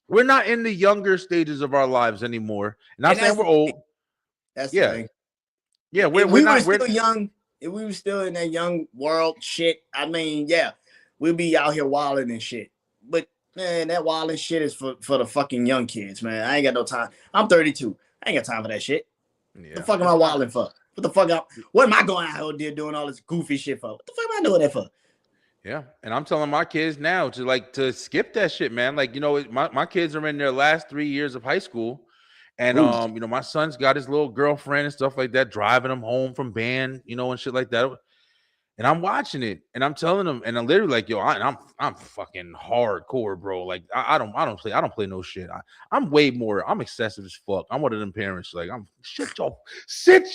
the younger stages of our lives anymore. Not saying we're old.
That's the thing.
Yeah,
we're still young. If we were still in that young world shit, I mean, yeah, we'll be out here wilding and shit. But man, that wilding shit is for the fucking young kids, man. I ain't got no time. I'm 32. I ain't got time for that shit. Yeah. What the fuck am I wilding for? What am I going out here doing all this goofy shit for? What the fuck am I doing that for?
Yeah, and I'm telling my kids now to skip that shit, man. Like, you know, my kids are in their last 3 years of high school, and you know, my son's got his little girlfriend and stuff like that, driving him home from band, you know, and shit like that. And I'm watching it, and I'm telling them, and I'm literally like, yo, I'm fucking hardcore, bro. Like, I don't play no shit. I'm way more. I'm excessive as fuck. I'm one of them parents. Like, I'm sit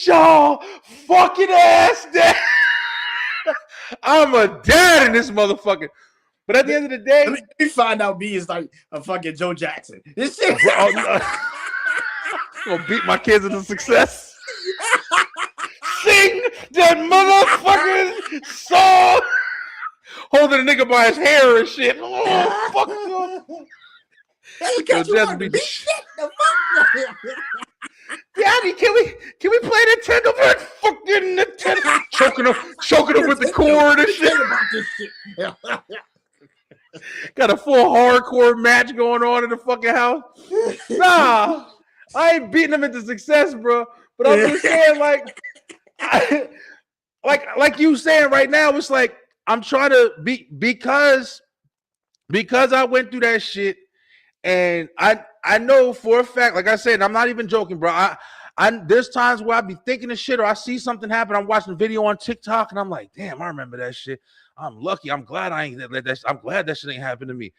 y'all fucking ass down. I'm a dad in this motherfucker. But at the end of the day,
let me find out B is like a fucking Joe Jackson. This shit.
I'm gonna beat my kids into success. Sing that motherfucking song. Holding a nigga by his hair and shit. Oh, fuck you. Daddy, can we play Nintendo? Fucking Nintendo. Choking him with the cord and shit. Got a full hardcore match going on in the fucking house. Nah, I ain't beating him into success, bro. But I'm just saying, like you saying right now, it's like I'm trying to be because I went through that shit, and I know for a fact, like I said, and I'm not even joking, bro. I there's times where I be thinking of shit, or I see something happen. I'm watching a video on TikTok, and I'm like, damn, I remember that shit. I'm lucky. I'm glad I ain't let that. I'm glad that shit ain't happened to me.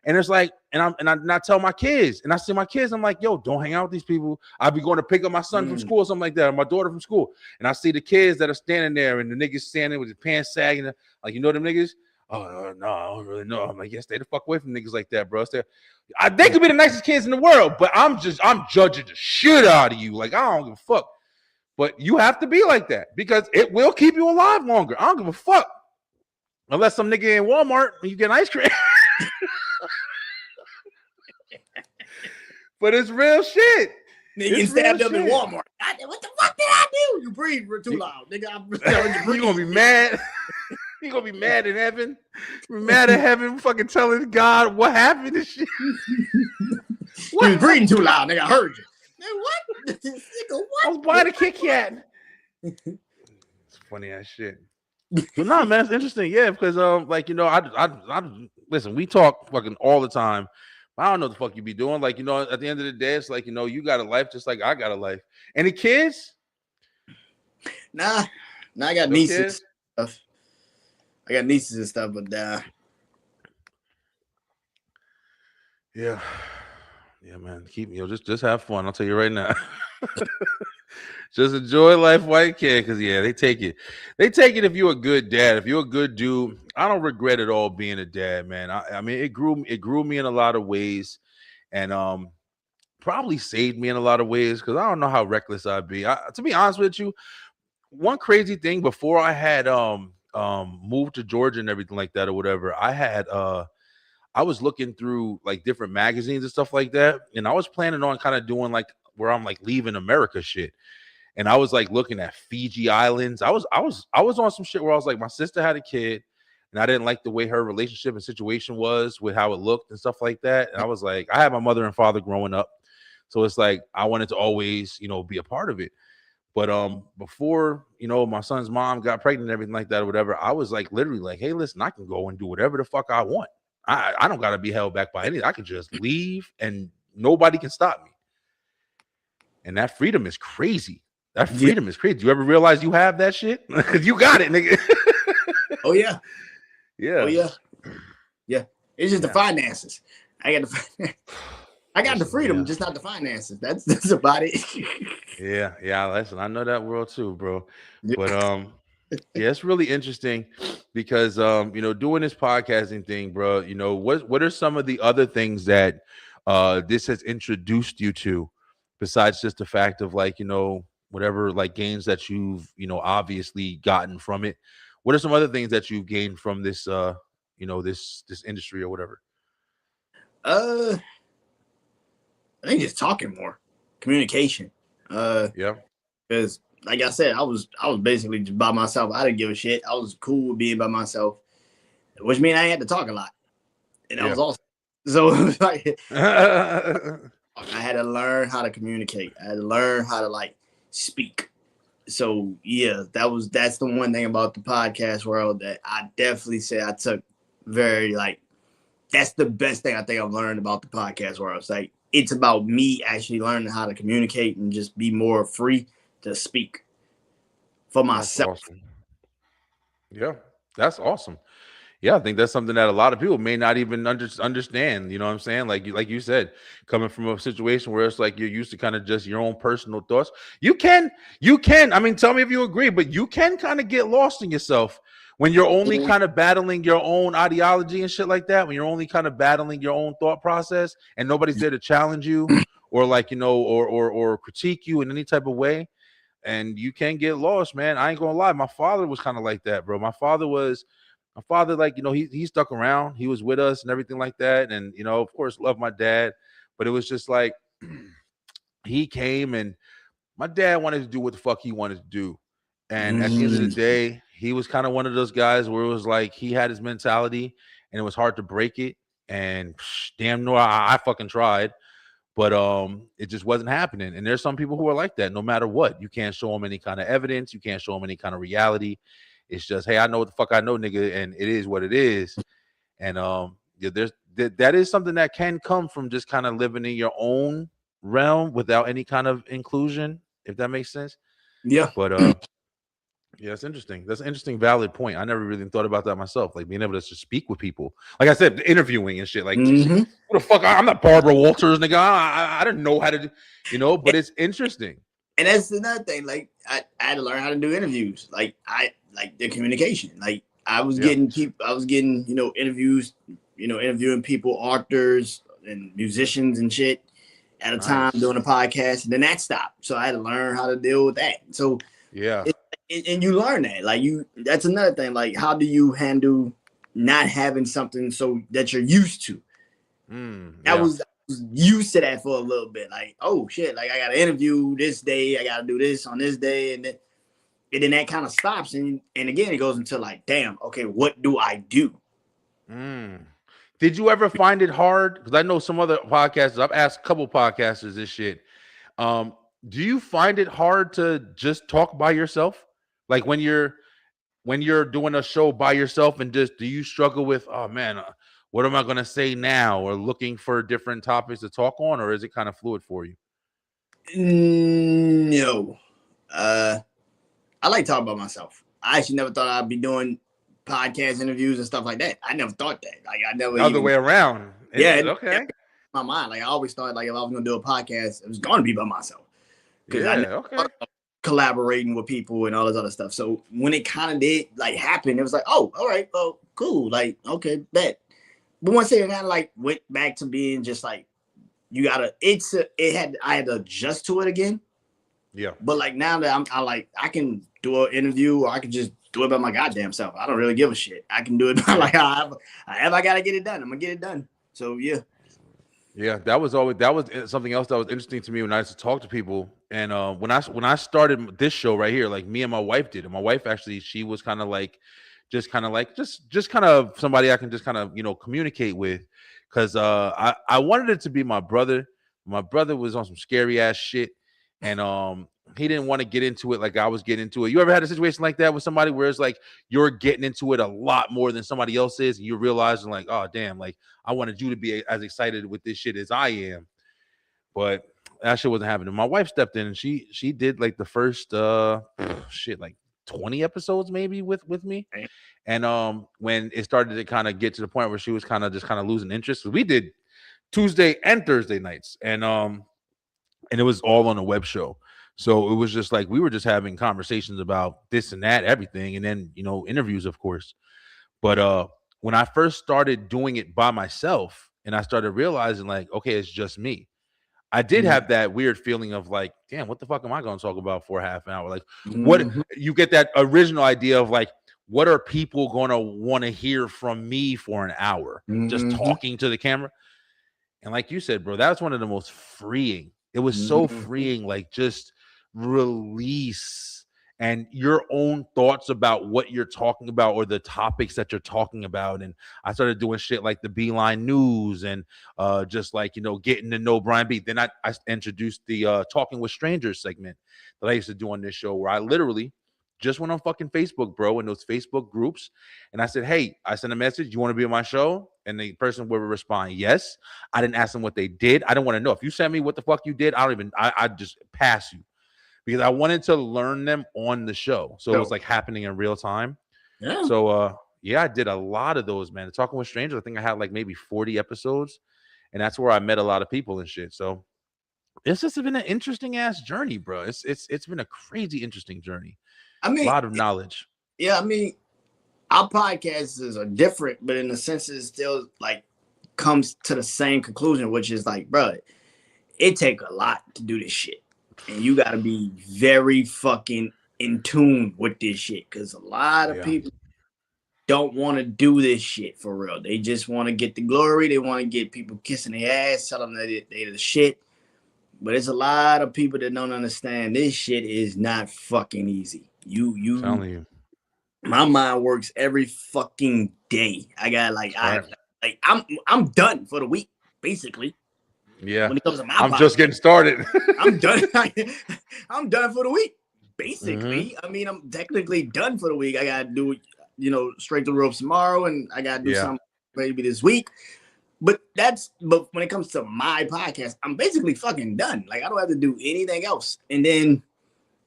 And it's like, and I tell my kids, and I see my kids, I'm like, yo, don't hang out with these people. I'll be going to pick up my son from school or something like that, or my daughter from school. And I see the kids that are standing there, and the niggas standing with his pants sagging, like, you know them niggas? Oh, no, I don't really know. I'm like, yeah, stay the fuck away from niggas like that, bro. They could be the nicest kids in the world, but I'm judging the shit out of you. Like, I don't give a fuck. But you have to be like that because it will keep you alive longer. I don't give a fuck. Unless some nigga in Walmart and you get ice cream. But it's real shit.
Nigga get stabbed up in Walmart. What the fuck did I do? You breathe too loud. Nigga,
you gonna be mad. You gonna be mad in heaven? Mad at heaven, fucking telling God what happened and shit.
You was breathing too loud, nigga. I heard you. Man, what? Nigga, what?
I was buying a Kit Kat. It's funny ass shit. But no, man, it's interesting. Yeah, because like I listen. We talk fucking all the time. I don't know what the fuck you be doing. Like, at the end of the day, it's like, you got a life just like I got a life. Any kids?
Nah, I got
No
nieces
kids?
and stuff. I got nieces and stuff, but
yeah, man. Keep just have fun. I'll tell you right now. Just enjoy life while you can, because they take it. They take it if you're a good dad. If you're a good dude, I don't regret at all being a dad, man. I mean, it grew me in a lot of ways, and probably saved me in a lot of ways, because I don't know how reckless I'd be. To be honest with you, one crazy thing before I had moved to Georgia and everything like that or whatever, I was looking through like different magazines and stuff like that, and I was planning on kind of doing like where I'm like leaving America shit. And I was like looking at Fiji Islands. I was on some shit where I was like, my sister had a kid, and I didn't like the way her relationship and situation was with how it looked and stuff like that. And I was like, I had my mother and father growing up, so it's like I wanted to always, be a part of it. But before my son's mom got pregnant and everything like that or whatever, I was like literally like, hey, listen, I can go and do whatever the fuck I want. I don't gotta be held back by anything. I can just leave and nobody can stop me. And that freedom is crazy. That freedom is crazy. Do you ever realize you have that shit? Because you got it, nigga.
Oh yeah.
Yeah.
Oh yeah. Yeah. It's just the finances. I got the freedom, just not the finances. That's about it.
Yeah. Listen, I know that world too, bro. But it's really interesting because doing this podcasting thing, bro. What are some of the other things that this has introduced you to, besides just the fact of like whatever like gains that you've obviously gotten from it? What are some other things that you've gained from this this industry or whatever?
I think just talking more, communication. Because like I said, I was basically just by myself. I didn't give a shit. I was cool with being by myself, which means I had to talk a lot, and that was awesome. So it was like I had to learn how to communicate. I had to learn how to like speak. So that's the one thing about the podcast world that I definitely say I took very like. That's the best thing I think I've learned about the podcast world. It's like it's about me actually learning how to communicate and just be more free to speak for myself.
That's awesome. Yeah, that's awesome. Yeah, I think that's something that a lot of people may not even understand. You know what I'm saying? Like you said, coming from a situation where it's like you're used to kind of just your own personal thoughts. You can. I mean, tell me if you agree, but you can kind of get lost in yourself when you're only kind of battling your own ideology and shit like that. When you're only kind of battling your own thought process and nobody's there to challenge you or like or critique you in any type of way. And you can get lost, man. I ain't gonna lie. My father was kind of like that, bro. My father, like, he stuck around. He was with us and everything like that. And, of course, loved my dad. But it was just like he came and my dad wanted to do what the fuck he wanted to do. And at the end of the day, he was kind of one of those guys where it was like he had his mentality and it was hard to break it. And damn no, I fucking tried. But it just wasn't happening. And there's some people who are like that no matter what. You can't show them any kind of evidence. You can't show them any kind of reality. It's just, hey, I know what the fuck I know, nigga, and it is what it is. And that is something that can come from just kind of living in your own realm without any kind of inclusion, if that makes sense.
Yeah.
But yeah, it's interesting. That's an interesting, valid point. I never really thought about that myself. Like being able to just speak with people. Like I said, interviewing and shit. Like, who the fuck? I'm not Barbara Walters, nigga. I didn't know how to do, but it's interesting.
And that's another thing. Like I had to learn how to do interviews. Like like the communication. Like I was getting people. I was getting interviews. Interviewing people, authors and musicians and shit at a time doing a podcast, and then that stopped. So I had to learn how to deal with that. So and you learn that. Like that's another thing. Like how do you handle not having something so that you're used to? I was used to that for a little bit. Like, oh shit, like I got to interview this day, I got to do this on this day, and then and then that kind of stops, and again it goes into like, damn, okay, what do I do?
Did you ever find it hard? Because I know some other podcasters, I've asked a couple podcasters this shit. Do you find it hard to just talk by yourself? Like when you're doing a show by yourself, and just do you struggle with, oh man, what am I going to say now, or looking for different topics to talk on, or is it kind of fluid for you?
No. I like talking about myself. I actually never thought I'd be doing podcast interviews and stuff like that. I never thought that. Like I never
Other way around.
Yeah,
okay.
My mind. Like I always thought, like if I was gonna do a podcast, it was gonna be by myself. Because
Yeah,
I never thought about collaborating with people and all this other stuff. So when it kind of did like happen, it was like, oh, all right, well, cool. Like, okay, bet. But once it kind of like went back to being just like, you gotta, I had to adjust to it again.
Yeah.
But like now that I can do an interview, or I can just do it by my goddamn self. I don't really give a shit. I can do it by like I gotta get it done. I'm gonna get it done. So yeah.
Yeah, that was something else that was interesting to me when I used to talk to people. And when I started this show right here, like me and my wife did, and my wife actually, she was kind of like just kind of somebody I can just kind of communicate with, because I wanted it to be my brother. My brother was on some scary ass shit, and he didn't want to get into it like I was getting into it. You ever had a situation like that with somebody where it's like you're getting into it a lot more than somebody else is, and you're realizing like, oh damn, like I wanted you to be as excited with this shit as I am, but that shit wasn't happening. My wife stepped in, and she did like the first like 20 episodes maybe with me. And when it started to kind of get to the point where she was kind of losing interest, we did Tuesday and Thursday nights, and it was all on a web show. So it was just like we were just having conversations about this and that, everything, and then interviews, of course. But when I first started doing it by myself, and I started realizing like, okay, it's just me, I did have that weird feeling of like, damn, what the fuck am I going to talk about for a half an hour? Like, what you get that original idea of like, what are people going to want to hear from me for an hour, just talking to the camera? And like you said, bro, that's one of the most freeing. It was so freeing, like just release and your own thoughts about what you're talking about or the topics that you're talking about. And I started doing shit like the B-Line news and just like, getting to know Brian B. Then I introduced the Talking with Strangers segment that I used to do on this show, where I literally just went on fucking Facebook, bro, in those Facebook groups. And I said, hey, I sent a message. You want to be on my show? And the person would respond, yes. I didn't ask them what they did. I don't want to know. If you send me what the fuck you did, I just pass you, because I wanted to learn them on the show. So it was like happening in real time. Yeah. So yeah, I did a lot of those, man. Talking with Strangers, I think I had like maybe 40 episodes. And that's where I met a lot of people and shit. So it's just been an interesting ass journey, bro. It's been a crazy interesting journey. I mean, a lot of knowledge.
Yeah, I mean, our podcasts are different, but in a sense, it still like comes to the same conclusion, which is like, bro, it take a lot to do this shit, and you got to be very fucking in tune with this shit, because a lot of people don't want to do this shit for real. They just want to get the glory. They want to get people kissing their ass, telling them that they're the shit. But it's a lot of people that don't understand this shit is not fucking easy. I'm telling you, my mind works every fucking day. I got I'm done for the week, basically.
Yeah. When it comes to my podcast, just getting started.
I'm done. I'm done for the week, basically. I mean, I'm technically done for the week. I gotta do, straight to the ropes tomorrow, and I gotta do something maybe this week. But when it comes to my podcast, I'm basically fucking done. Like I don't have to do anything else. And then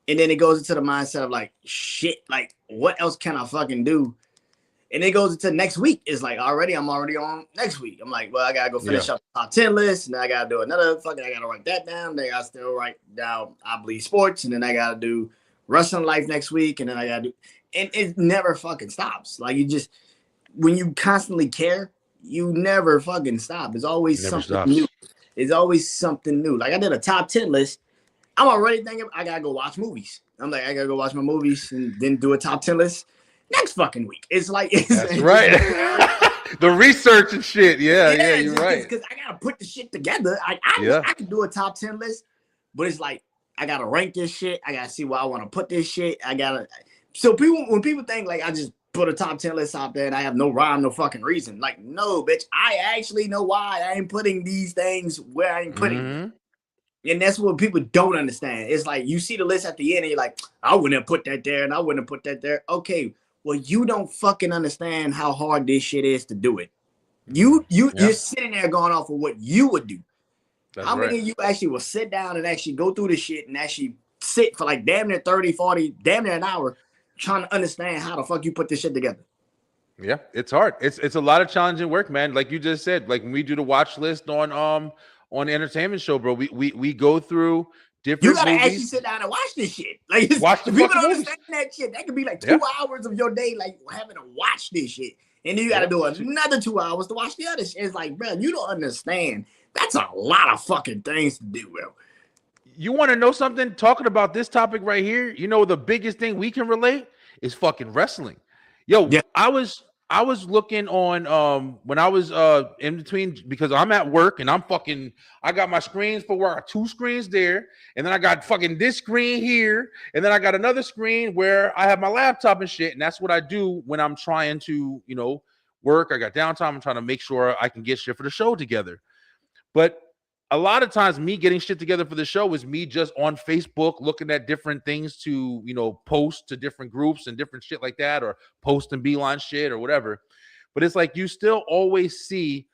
it goes into the mindset of like, shit, like what else can I fucking do? And it goes into next week. It's like I'm already on next week. I'm like, well, I gotta go finish up the top 10 list, and I gotta do another I gotta write that down. Then I gotta still write down I Bleed Sports, and then I gotta do Wrestling Life next week, and then I gotta do, and it never fucking stops. Like when you constantly care, you never fucking stop. It's always something new. It's always something new. Like I did a top 10 list. I'm already thinking I gotta go watch movies. I'm like, I gotta go watch my movies and then do a top 10 list next fucking week. It's like
that's right. The research and shit. Yeah, you're right.
Because I gotta put the shit together. I can do a top 10 list, but it's like I gotta rank this shit. I gotta see where I want to put this shit. So when people think like I just put a top 10 list out there and I have no rhyme, no fucking reason. Like, no, bitch, I actually know why I ain't putting these things where I ain't putting them. And that's what people don't understand. It's like you see the list at the end and you're like, I wouldn't have put that there and I wouldn't have put that there. Okay, well, you don't fucking understand how hard this shit is to do it. You're sitting there going off of what you would do.
That's
how many of you actually will sit down and actually go through the shit and actually sit for like damn near 30, 40, damn near an hour trying to understand how the fuck you put this shit together?
Yeah, it's hard. It's a lot of challenging work, man. Like you just said, like when we do the watch list on the entertainment show, bro, we go through different
You gotta
movies.
actually sit down and watch this shit. Like
watch the
people
fucking
don't
movies.
understand that shit. That could be like 2 hours of your day, like having to watch this shit. And then you gotta do another 2 hours to watch the other shit. It's like, bro, you don't understand. That's a lot of fucking things to do, bro.
You want to know something? Talking about this topic right here, you know, the biggest thing we can relate is fucking wrestling. Yo, yeah. I was looking on when I was in between, because I'm at work and I got my screens for work, 2 screens there, and then I got fucking this screen here, and then I got another screen where I have my laptop and shit, and that's what I do when I'm trying to, you know, work. I got downtime. I'm trying to make sure I can get shit for the show together. But a lot of times me getting shit together for the show is me just on Facebook looking at different things to, you know, post to different groups and different shit like that, or posting B-Line shit or whatever. But it's like you still always see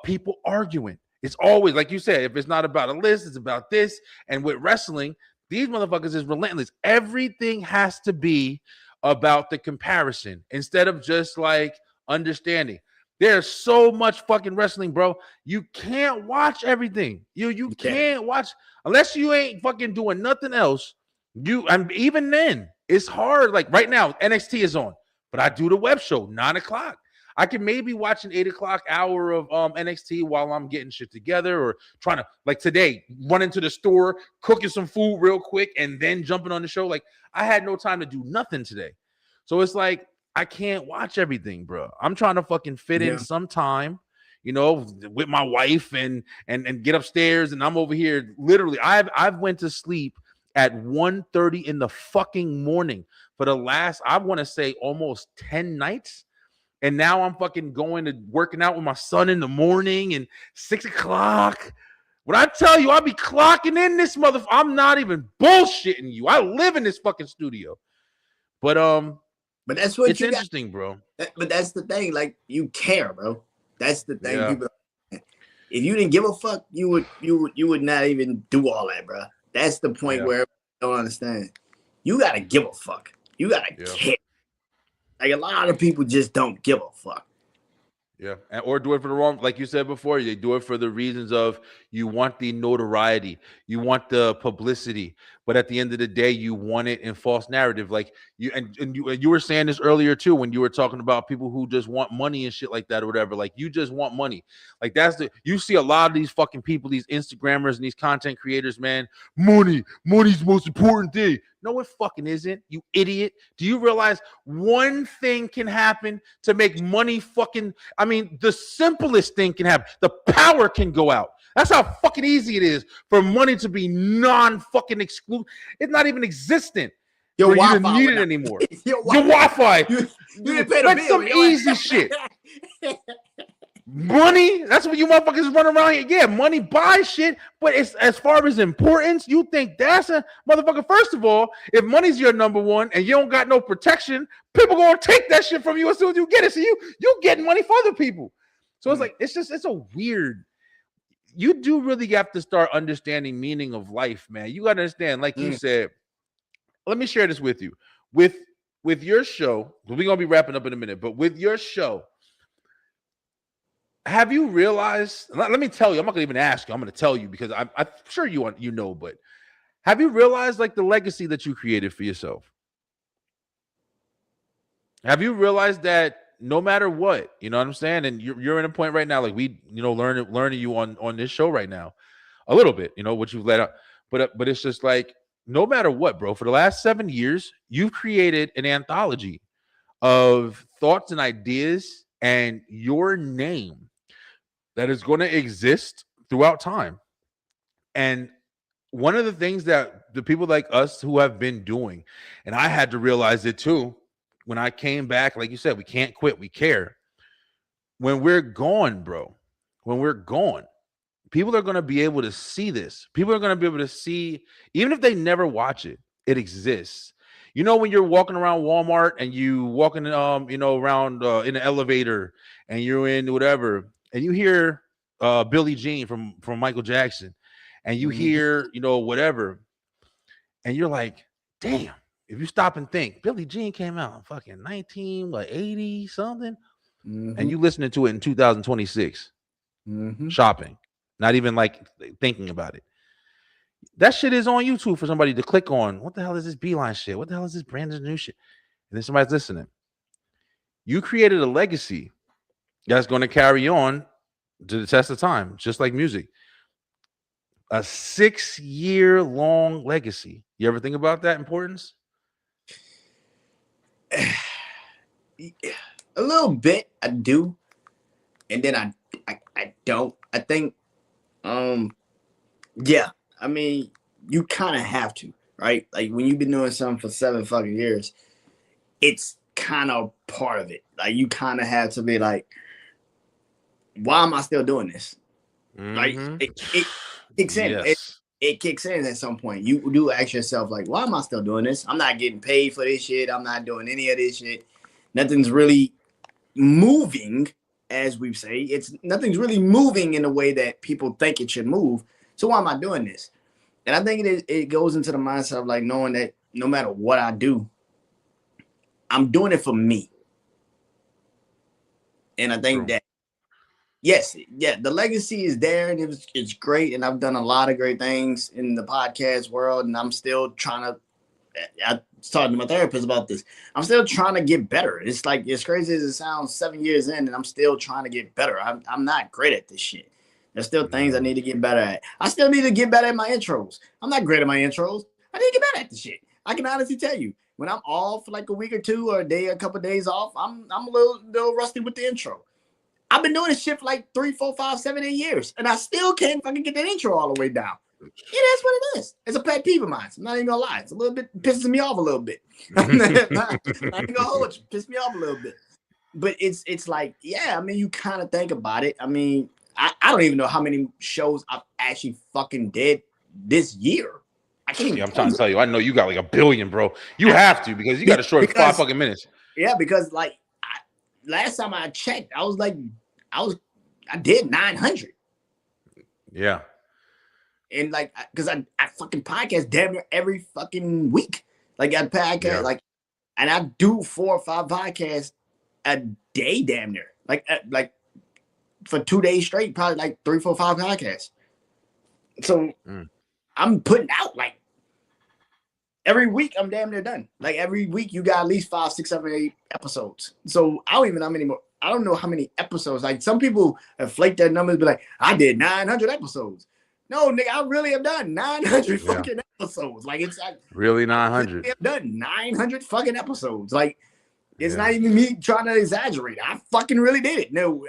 people arguing. It's always, like you said, if it's not about a list, it's about this. And with wrestling, these motherfuckers is relentless. Everything has to be about the comparison instead of just like understanding. There's so much fucking wrestling, bro. You can't watch everything. You can't watch unless you ain't fucking doing nothing else. And even then, it's hard. Like right now, NXT is on, but I do the web show 9 o'clock. I can maybe watch an 8 o'clock hour of NXT while I'm getting shit together, or trying to, like today, run into the store, cooking some food real quick, and then jumping on the show. Like I had no time to do nothing today. So it's like, I can't watch everything, bro. I'm trying to fucking fit in some time, you know, with my wife and get upstairs. And I'm over here. Literally, I've went to sleep at 1:30 in the fucking morning for the last, I want to say, almost 10 nights. And now I'm fucking going to working out with my son in the morning and 6 o'clock. When I tell you, I'll be clocking in this motherfucker. I'm not even bullshitting you. I live in this fucking studio. But that's what it's interesting, bro.
But that's the thing. Like, you care, bro. That's the thing. People, if you didn't give a fuck, you would not even do all that, bro. That's the point where I don't understand. You gotta give a fuck. You gotta care. Like, a lot of people just don't give a fuck.
Yeah, or do it for the wrong, like you said before, they do it for the reasons of you want the notoriety, you want the publicity, but at the end of the day, you want it in false narrative. Like you were saying this earlier too, when you were talking about people who just want money and shit like that or whatever. Like you just want money. Like you see a lot of these fucking people, these Instagrammers and these content creators, man. Money's the most important thing. No, it fucking isn't, you idiot. Do you realize one thing can happen to make money fucking, I mean, the simplest thing can happen. The power can go out. That's how fucking easy it is for money to be non-fucking exclusive. It's not even existent.
Your
Wi-Fi,
you don't
need it anymore. Your Wi-Fi. You didn't pay the bill. Some easy shit. Money, that's what you motherfuckers run around here. Yeah, money buys shit, but it's as far as importance, you think that's a motherfucker. First of all, if money's your number one and you don't got no protection, people gonna take that shit from you as soon as you get it. So you getting money for other people. So it's like it's a weird. You do really have to start understanding meaning of life, man. You gotta understand, like you said. Let me share this with you. With your show, we're gonna be wrapping up in a minute, but with your show. Have you realized, let me tell you, I'm not going to even ask you, I'm going to tell you because I'm sure you know, but have you realized like the legacy that you created for yourself? Have you realized that no matter what, you know what I'm saying? And you're in a point right now, like we, you know, learning you on this show right now, a little bit, you know, what you've let out, but it's just like, no matter what, bro, for the last 7 years, you've created an anthology of thoughts and ideas and your name that is going to exist throughout time. And one of the things that us who have been doing, and I had to realize it too when I came back. Like you said, we can't quit. We care. When we're gone, bro, when we're gone, people are going to be able to see this. People are going to be able to see, even if they never watch it, it exists. You know, when you're walking around Walmart and you walking, around in an elevator and you're in whatever, and you hear Billie Jean from Michael Jackson, and you hear, whatever, and you're like, damn. If you stop and think, Billie Jean came out in fucking 1980 something, and you listening to it in 2026, shopping, not even like thinking about it. That shit is on YouTube for somebody to click on. What the hell is this B-Line shit? What the hell is this Brandon Janeau shit? And then somebody's listening. You created a legacy that's going to carry on to the test of time, just like music. A 6-year-long legacy. You ever think about that importance?
A little bit, I do, and then I don't. I think, yeah. I mean, you kind of have to, right? Like when you've been doing something for 7 fucking years, it's kind of part of it. Like you kind of have to be like, why am I still doing this? Like it kicks in.
Yes.
It kicks in at some point. You do ask yourself, like, why am I still doing this? I'm not getting paid for this shit. I'm not doing any of this shit. Nothing's really moving, as we say. Nothing's really moving in the way that people think it should move. So why am I doing this? And I think it goes into the mindset of like knowing that no matter what I do, I'm doing it for me. And I think that, yes, the legacy is there and it's great. And I've done a lot of great things in the podcast world. And I'm still trying to, I was talking to my therapist about this. I'm still trying to get better. It's like, as crazy as it sounds, 7 years in, and I'm still trying to get better. I'm not great at this shit. There's still things I need to get better at. I still need to get better at my intros. I'm not great at my intros. I need to get better at the shit. I can honestly tell you, when I'm off for like a week or two or a couple of days off, I'm a little rusty with the intro. I've been doing this shit for like 3, 4, 5, 7, 8 years, and I still can't fucking get that intro all the way down. It is what it is. It's a pet peeve of mine. I'm not even gonna lie. It's a little bit pisses me off a little bit. I ain't gonna hold you. Piss me off a little bit. But it's like, yeah, I mean, you kind of think about it. I mean, I don't even know how many shows I've actually fucking did this year. I can't even.
I'm trying to tell you, I know you got like 1 billion, bro. You have to, because you got a short 5 fucking minutes.
Yeah, because like last time I checked, I did 900.
Yeah.
And like, because I fucking podcast damn near every fucking week. Like I podcast, like, and I do 4 or 5 podcasts a day, damn near. Like for 2 days straight, probably like 3, 4, 5 podcasts. So I'm putting out like every week. I'm damn near done. Like every week, you got at least 5, 6, 7, 8 episodes. So I don't even know how many more. I don't know how many episodes. Like some people inflate their numbers, be like, I did 900 episodes. No, nigga, I really have done 900 fucking episodes. Like it's like
really 900.
I've done 900 fucking episodes. Like it's not even me trying to exaggerate. I fucking really did it. No,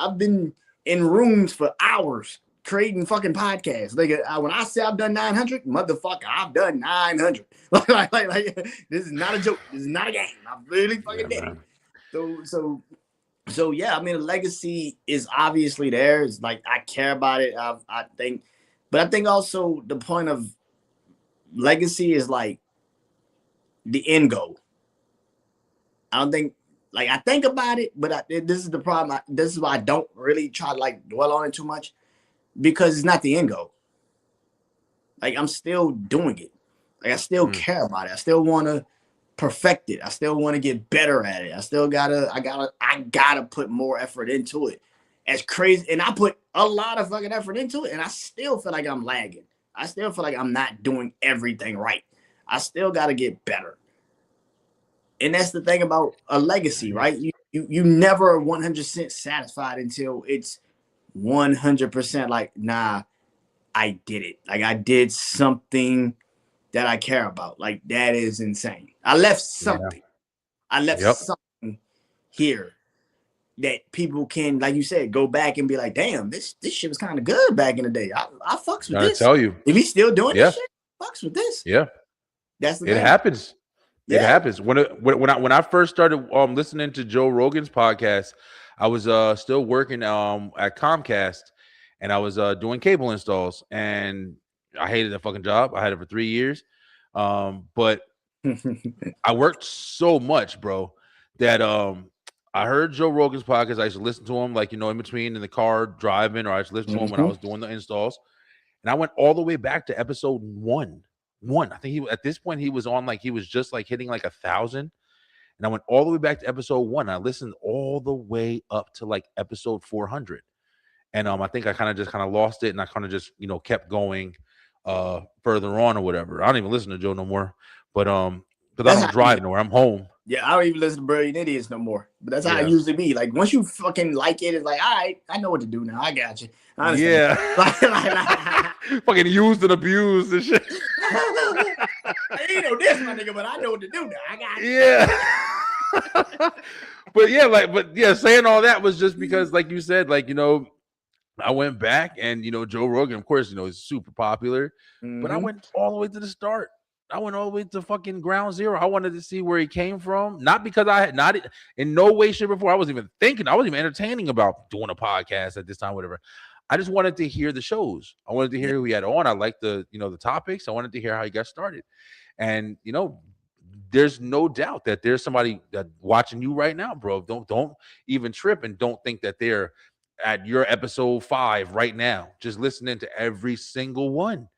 I've been in rooms for hours creating fucking podcasts. Like when I say I've done 900, motherfucker, I've done 900. like this is not a joke. This is not a game. I really fucking did it. So yeah, I mean, the legacy is obviously there. It's like I care about it. I think, but I think also the point of legacy is like the end goal. I don't think, like, I think about it, but this is the problem. This is why I don't really try to like dwell on it too much, because it's not the end goal. Like I'm still doing it. Like I still care about it. I still want to perfect it. I still want to get better at it. I gotta put more effort into it. As crazy, and I put a lot of fucking effort into it, and I still feel like I'm lagging. I still feel like I'm not doing everything right. I still gotta get better. And that's the thing about a legacy, right? You never 100% satisfied until it's 100% like, nah, I did it. Like I did something that I care about. Like that is insane. I left something. I left something here that people can, like you said, go back and be like, damn, this shit was kind of good back in the day. I fucks with this.
Tell you.
If he's still doing this shit, fucks with this.
Yeah,
that's the
it
thing.
happens.
Yeah.
It happens. When I first started listening to Joe Rogan's podcast, I was still working at Comcast, and I was doing cable installs, and I hated that fucking job. I had it for 3 years, but I worked so much, bro, that I heard Joe Rogan's podcast. I used to listen to him, like, you know, in between in the car driving, or I used to listen to him when I was doing the installs. And I went all the way back to episode one. I think at this point he was on, like, he was just like hitting like 1,000. And I went all the way back to episode 1. I listened all the way up to like episode 400. And I think I kind of lost it, and I kind of just, you know, kept going further on or whatever. I don't even listen to Joe no more. But because I don't drive nowhere. I'm home.
Yeah, I don't even listen to Brilliant Idiots no more. But that's how it usually be. Like, once you fucking like it, it's like, all right, I know what to do now. I got you. Honestly.
Yeah. Fucking used and abused and shit.
I ain't know this, my nigga, but I know what to do now. I got you.
Yeah. but saying all that was just because, like you said, like, you know, I went back, and, you know, Joe Rogan, of course, you know, is super popular, but I went all the way to the start. I went all the way to fucking ground zero. I wanted to see where he came from. Not because I had not in no way, shape, or form. I wasn't even entertaining about doing a podcast at this time, whatever. I just wanted to hear the shows. I wanted to hear who he had on. I liked the topics. I wanted to hear how he got started. And, you know, there's no doubt that there's somebody that watching you right now, bro. Don't even trip, and don't think that they're at your episode 5 right now, just listening to every single one.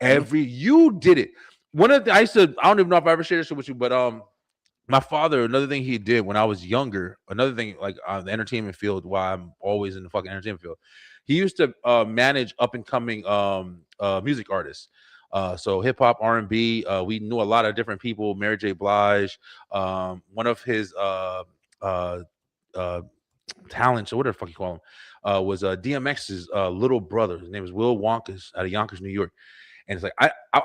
You did it. One of the, I don't even know if I ever shared this with you, but my father, another thing he did when I was younger, another thing, like, the entertainment field, why I'm always in the fucking entertainment field, he used to manage up and coming music artists. So hip hop, R&B. We knew a lot of different people. Mary J. Blige. One of his talents, or whatever the fuck you call him, was DMX's little brother. His name is Will Wonkas, out of Yonkers, New York. And it's like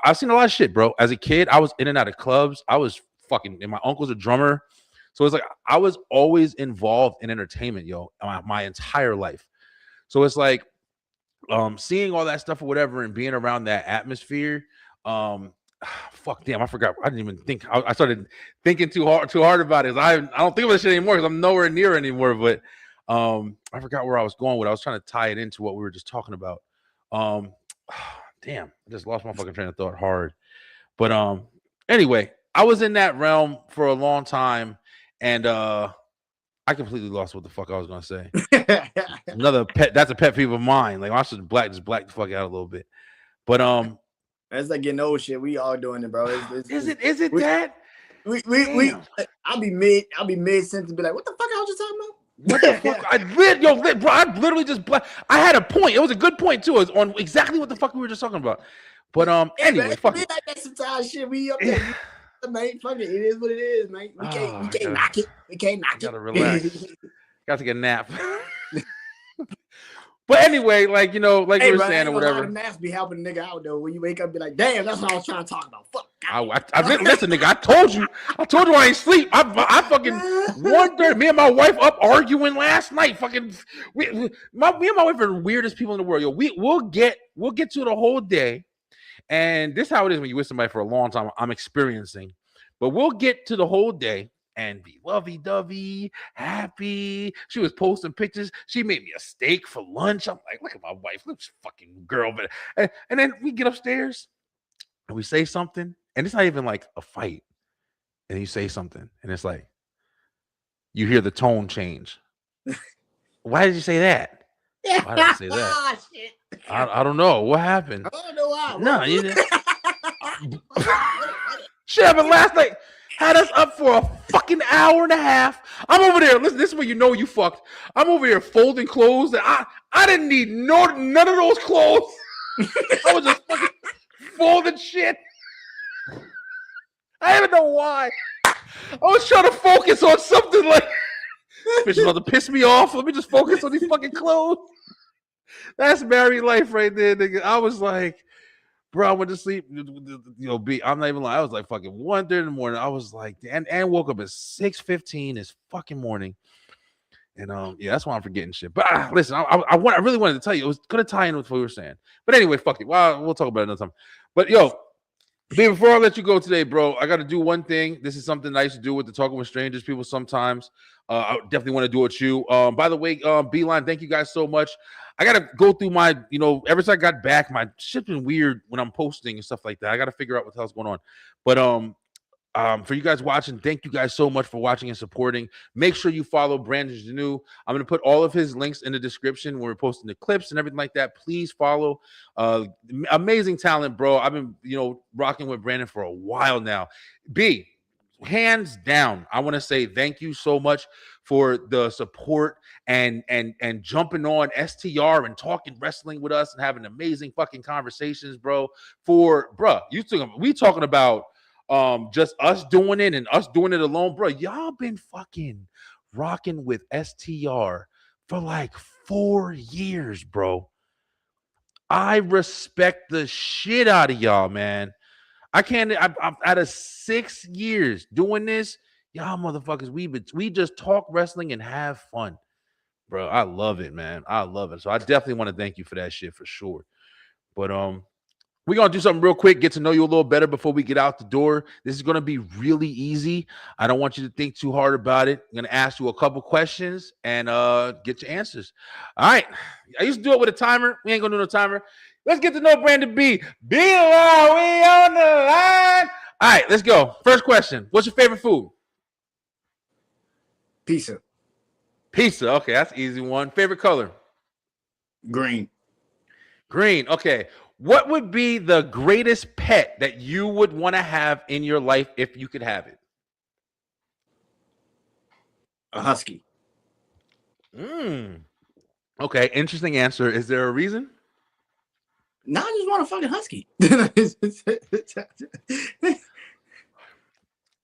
I've seen a lot of shit, bro. As a kid, I was in and out of clubs. I was fucking, and my uncle's a drummer, so it's like I was always involved in entertainment, my entire life. So it's like seeing all that stuff or whatever, and being around that atmosphere. Fuck, damn, I forgot. I didn't even think. I started thinking too hard about it. I don't think about this shit anymore because I'm nowhere near anymore. But I forgot where I was going with. I was trying to tie it into what we were just talking about. Damn, I just lost my fucking train of thought hard. But anyway, I was in that realm for a long time, and I completely lost what the fuck I was gonna say. That's a pet peeve of mine. Like, I should black the fuck out a little bit. But
that's like getting old shit. We all doing it, bro.
Is it that?
I'll be mid sentence and be like, what the fuck I was just talking about?
What the fuck? Bro, I literally just I had a point. It was a good point too. It was on exactly what the fuck we were just talking about. But anyway,
man, fuck it. Like that sometimes shit. We up there, man. Fuck it. It is what it is, man. We can't knock it. We can't knock it.
Gotta relax. Gotta take a nap. But anyway, like, you know, like you were saying or whatever.
Naps be helping a nigga out though. When you wake up, and be like, damn, that's what I was trying to talk about. Fuck.
Listen, nigga, I told you I ain't sleep. I fucking 1:30. Me and my wife up arguing last night. Fucking, me and my wife are the weirdest people in the world. Yo, we'll get to the whole day, and this is how it is when you with somebody for a long time. I'm experiencing, but we'll get to the whole day and be lovey-dovey, happy. She was posting pictures. She made me a steak for lunch. I'm like, look at my wife, look, fucking girl. But and then we get upstairs and we say something, and it's not even like a fight. And you say something, and it's like you hear the tone change. Why did you say that? Why did I say that? Shit. I don't know. What happened?
I don't know why.
No, you didn't. Shit happened last night. Had us up for a fucking hour and a half. I'm over there. Listen, this is where you know you fucked. I'm over here folding clothes. And I didn't need none of those clothes. I was just fucking folding shit. I don't even know why. I was trying to focus on something like, bitch about to piss me off. Let me just focus on these fucking clothes. That's married life right there, nigga. I was like, bro, I went to sleep. I'm not even lying. I was like fucking 1:30 in the morning. I was like, and woke up at 6:15 this fucking morning. And yeah, that's why I'm forgetting shit. But listen, I really wanted to tell you. It was gonna tie in with what we were saying. But anyway, fuck it. Well, we'll talk about it another time. But yo, Before I let you go today, bro, I got to do one thing. This is something I used to do with the Talking with Strangers people sometimes. I definitely want to do it with you. By the way, B-Line, thank you guys so much. I got to go through my, ever since I got back, my shit's been weird when I'm posting and stuff like that. I got to figure out what the hell's going on. But for you guys watching, thank you guys so much for watching and supporting. Make sure you follow Brandon Janeau. I'm going to put all of his links in the description when we're posting the clips and everything like that. Please follow. Amazing talent, bro. I've been, rocking with Brandon for a while now. B, hands down, I want to say thank you so much for the support and jumping on STR and talking wrestling with us and having amazing fucking conversations, bro. We talking about just us doing it and us doing it alone, bro. Y'all been fucking rocking with STR for like 4 years, bro. I respect the shit out of y'all, man. I'm out of 6 years doing this. Y'all motherfuckers, we just talk wrestling and have fun, bro. I love it, man. I love it. So I definitely want to thank you for that shit for sure. But we're going to do something real quick, get to know you a little better before we get out the door. This is going to be really easy. I don't want you to think too hard about it. I'm going to ask you a couple questions and get your answers. All right. I used to do it with a timer. We ain't going to do no timer. Let's get to know Brandon B. B-Line, we on the line. All right, let's go. First question. What's your favorite food?
Pizza.
Pizza. Okay, that's an easy one. Favorite color?
Green.
Green. Okay. What would be the greatest pet that you would want to have in your life if you could have it?
A husky.
Okay, interesting answer. Is there a reason?
No, I just want a fucking husky.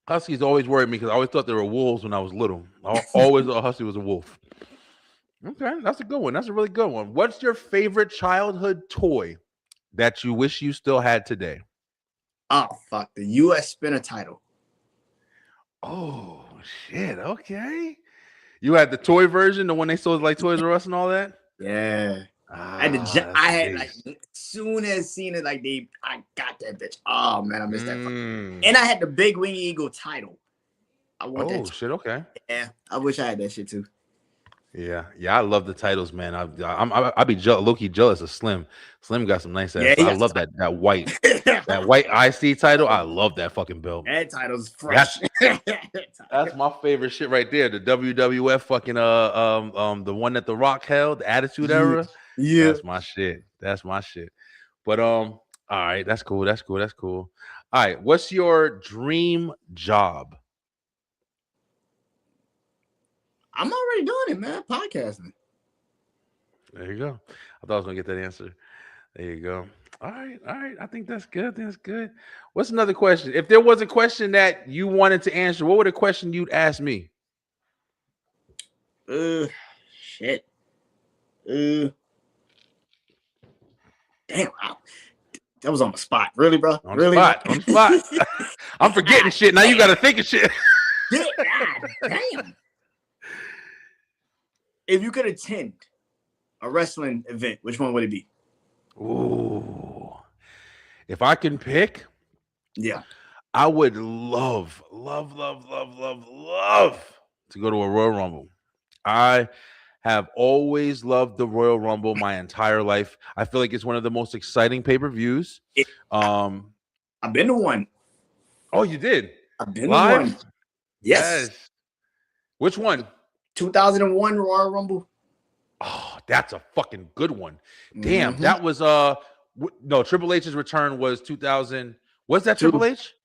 Huskies always worried me because I always thought they were wolves when I was little. I always thought a husky was a wolf. Okay, that's a good one. That's a really good one. What's your favorite childhood toy that you wish you still had today?
Oh, fuck. The U.S. Spinner title.
Oh, shit. Okay. You had the toy version, the one they sold like Toys R Us and all that?
Yeah. I had like as soon as seen it, like I got that bitch. Oh man, I missed that. And I had the Big Wing Eagle title. I want that. Oh
shit, okay.
Yeah, I wish I had that shit too.
Yeah, I love the titles, man. I'd be low-key jealous of Slim. Slim got some nice ass. Yeah, I love that white that white IC title. I love that fucking belt.
That title's fresh.
That's my favorite shit right there. The WWF fucking the one that The Rock held, the Attitude Era. Yeah, that's my shit. That's my shit. But all right, that's cool. That's cool. That's cool. All right, what's your dream job?
I'm already doing it, man. Podcasting.
There you go. I thought I was gonna get that answer. There you go. All right. I think that's good. That's good. What's another question? If there was a question that you wanted to answer, what would a question you'd ask me?
Shit. Damn. That was on the spot. Really, bro?
On the spot. I'm forgetting shit. Now you got to think of shit.
God damn. If you could attend a wrestling event, which one would it be?
Ooh. If I can pick,
yeah,
I would love to go to a Royal Rumble. I have always loved the Royal Rumble my entire life. I feel like it's one of the most exciting pay-per-views.
I've been to one.
Oh, you did?
I've been live? To one. Yes.
Which one?
2001 Royal Rumble.
Oh, that's a fucking good one. Damn, that was no, Triple H's return was 2000. Was that Triple H?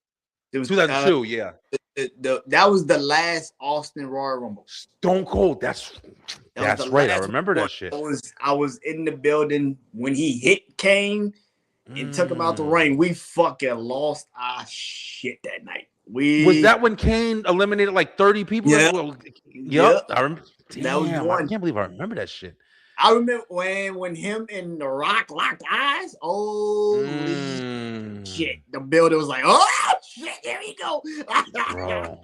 It was
2002, yeah.
That was the last Austin Royal Rumble.
Stone Cold. That's right. I remember that shit.
I was in the building when he hit Kane and took him out the ring. We fucking lost our shit that night.
Was that when Kane eliminated like 30 people?
Yeah.
Yep. I remember. Damn,
that was one.
I can't believe I remember that shit.
I remember when him and The Rock locked eyes. Holy shit. The building was like, oh shit, here we go.
Bro.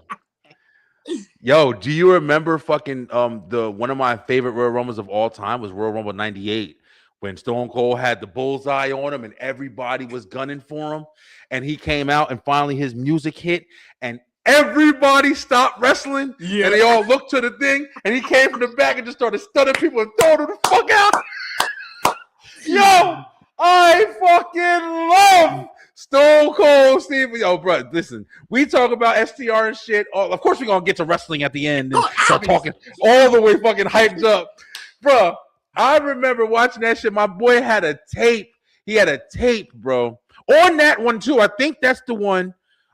Yo, do you remember fucking the one of my favorite Royal Rumbles of all time was Royal Rumble 98 when Stone Cold had the bullseye on him and everybody was gunning for him, and he came out and finally his music hit and everybody stopped wrestling and they all looked to the thing and he came from the back and just started stunning people and throwing them the fuck out. Yo, I fucking love Stone Cold Steve. Yo, bro, listen, we talk about STR and shit. Of course, we're going to get to wrestling at the end and start talking all the way fucking hyped up. Bro, I remember watching that shit. My boy had a tape. He had a tape, bro. On that one, too. I think that's the one.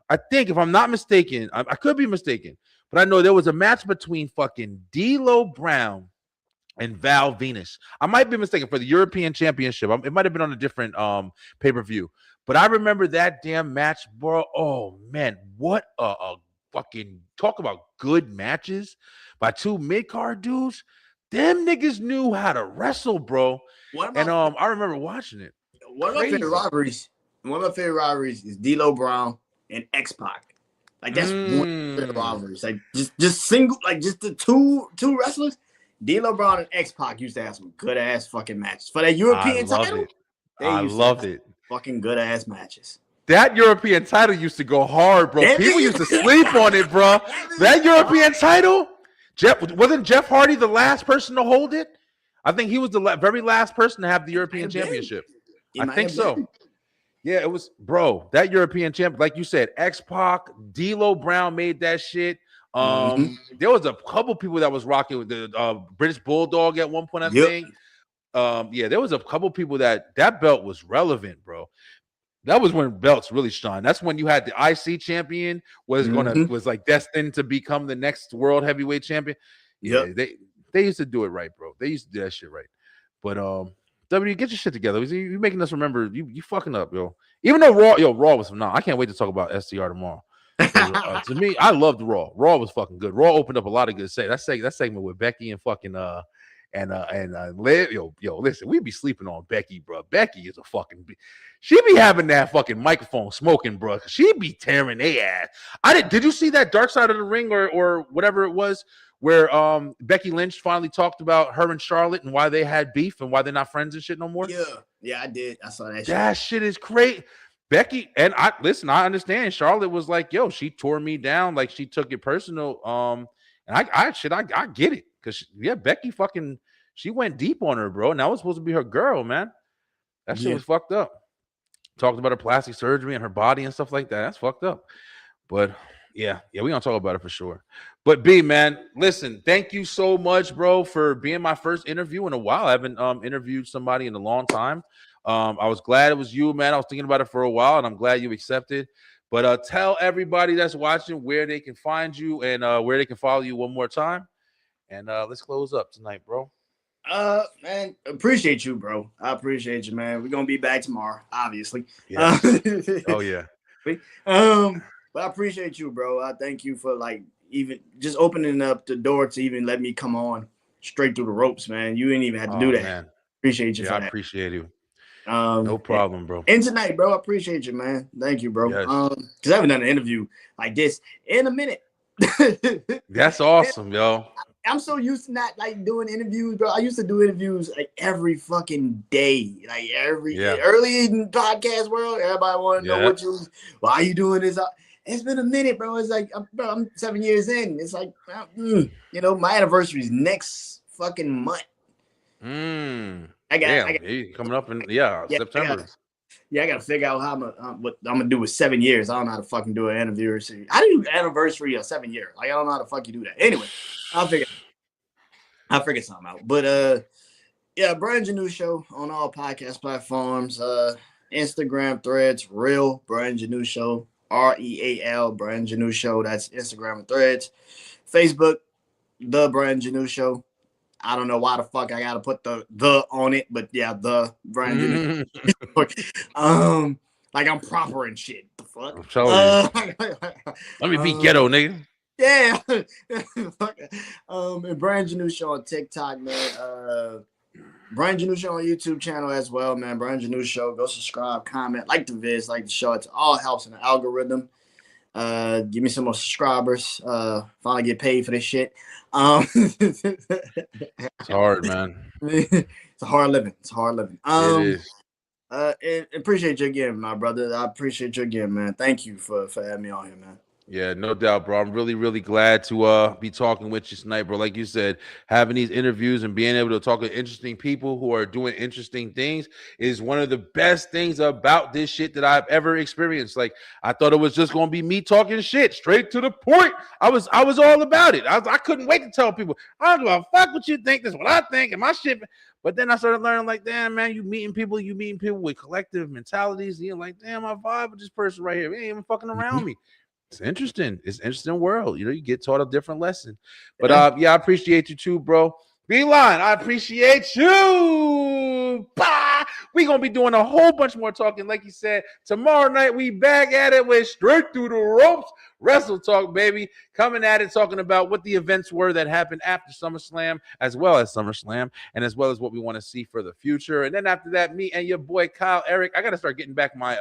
I think, if I'm not mistaken, I could be mistaken, but I know there was a match between fucking D'Lo Brown and Val Venus. I might be mistaken for the European Championship. It might have been on a different pay-per-view. But I remember that damn match, bro. Oh, man. What a fucking talk about good matches by two mid-card dudes. Them niggas knew how to wrestle, bro. And I remember watching it.
One of my favorite rivalries is D'Lo Brown and X-Pac. Like, that's one of the rivalries. Like, just single, like, just the two wrestlers. D'Lo Brown and X-Pac used to have some good-ass fucking matches. For that European title,
I loved it.
Fucking good-ass matches.
That European title used to go hard, bro. People used to sleep on it, bro. That European title, wasn't Jeff Hardy the last person to hold it? I think he was the very last person to have the European Championship. I think so. Yeah, it was, bro. That European champ, like you said, X-Pac, D'Lo Brown made that shit. There was a couple people that was rocking with the British Bulldog at one point, I think. Yeah, there was a couple people that belt was relevant, bro. That was when belts really shine. That's when you had the IC champion was like destined to become the next world heavyweight champion. Yeah, they used to do it right, bro. They used to do that shit right. But W, get your shit together. You're making us remember you fucking up, yo. Even though Raw was phenomenal. I can't wait to talk about STR tomorrow. To me, I loved Raw. Raw was fucking good. Raw opened up a lot of good that segment with Becky and fucking Liv. Yo, listen, we be sleeping on Becky, bro. Becky is a fucking she be having that fucking microphone smoking, bro. She be tearing their ass. Did you see that Dark Side of the Ring or whatever it was where Becky Lynch finally talked about her and Charlotte and why they had beef and why they're not friends and shit no more?
Yeah, I did. I saw that shit.
That shit is crazy. Becky, and I understand. Charlotte was like, yo, she tore me down, like she took it personal. And I get it. Because Becky fucking she went deep on her, bro. And that was supposed to be her girl, man. That shit was fucked up. Talked about her plastic surgery and her body and stuff like that. That's fucked up. But yeah, we're gonna talk about it for sure. But B, man, listen, thank you so much, bro, for being my first interview in a while. I haven't interviewed somebody in a long time. I was glad it was you, man. I was thinking about it for a while, and I'm glad you accepted. But tell everybody that's watching where they can find you and where they can follow you one more time. And let's close up tonight, bro.
Man, appreciate you, bro. I appreciate you, man. We're gonna be back tomorrow, obviously.
Yeah. Oh yeah.
But I appreciate you, bro. I thank you for like even just opening up the door to even let me come on straight through the ropes, man. You didn't even have to do that. Man. Appreciate you for that.
I appreciate you. No problem, bro.
And tonight, bro, I appreciate you, man. Thank you, bro. Yes. Because I haven't done an interview like this in a minute.
That's awesome, yo.
I'm so used to not like doing interviews, bro. I used to do interviews like every fucking day, like early in the podcast world. Everybody want to know why you doing this. It's been a minute, bro. It's like, bro, I'm 7 years in. It's like, my anniversary is next fucking month. I got
coming up in September.
I gotta figure out how what I'm gonna do with 7 years. I don't know how to fucking do an anniversary. I do anniversary of 7 years. Like I don't know how to fuck you do that. Anyway, I'll figure something out. But Brandon Janeau Show on all podcast platforms. Instagram, Threads, Real Brandon Janeau Show, REAL Brandon Janeau Show. That's Instagram and Threads. Facebook, The Brandon Janeau Show. I don't know why the fuck I gotta put the on it, but yeah, The Brandon Janeau. Like I'm proper and shit. The fuck?
I'm telling you. Let me be ghetto, nigga.
Yeah. And Brandon Janeau Show on TikTok, man. Brandon Janeau Show on YouTube channel as well, man. Brandon Janeau Show. Go subscribe, comment, like the vids, like the show. It all helps in the algorithm. Give me some more subscribers. Finally get paid for this shit.
It's hard, man.
It's a hard living. It's a hard living.
It is.
And appreciate you again, my brother. I appreciate you again, man. Thank you for having me on here, man.
Yeah, no doubt, bro. I'm really, really glad to be talking with you tonight, bro. Like you said, having these interviews and being able to talk to interesting people who are doing interesting things is one of the best things about this shit that I've ever experienced. Like, I thought it was just gonna be me talking shit straight to the point. I was all about it. I couldn't wait to tell people. I don't give a fuck what you think. This is what I think, and my shit. But then I started learning, like, damn, man, you meeting people with collective mentalities. And you're like, damn, I vibe with this person right here. He ain't even fucking around me. It's interesting. It's an interesting world. You know, you get taught a different lesson. But yeah, I appreciate you too, bro. B-Line, I appreciate you. Bah! We're going to be doing a whole bunch more talking. Like you said, tomorrow night we back at it with Straight Through the Ropes. Wrestle Talk, baby. Coming at it, talking about what the events were that happened after SummerSlam, as well as SummerSlam, and as well as what we want to see for the future. And then after that, me and your boy Kyle Eric, I got to start getting back my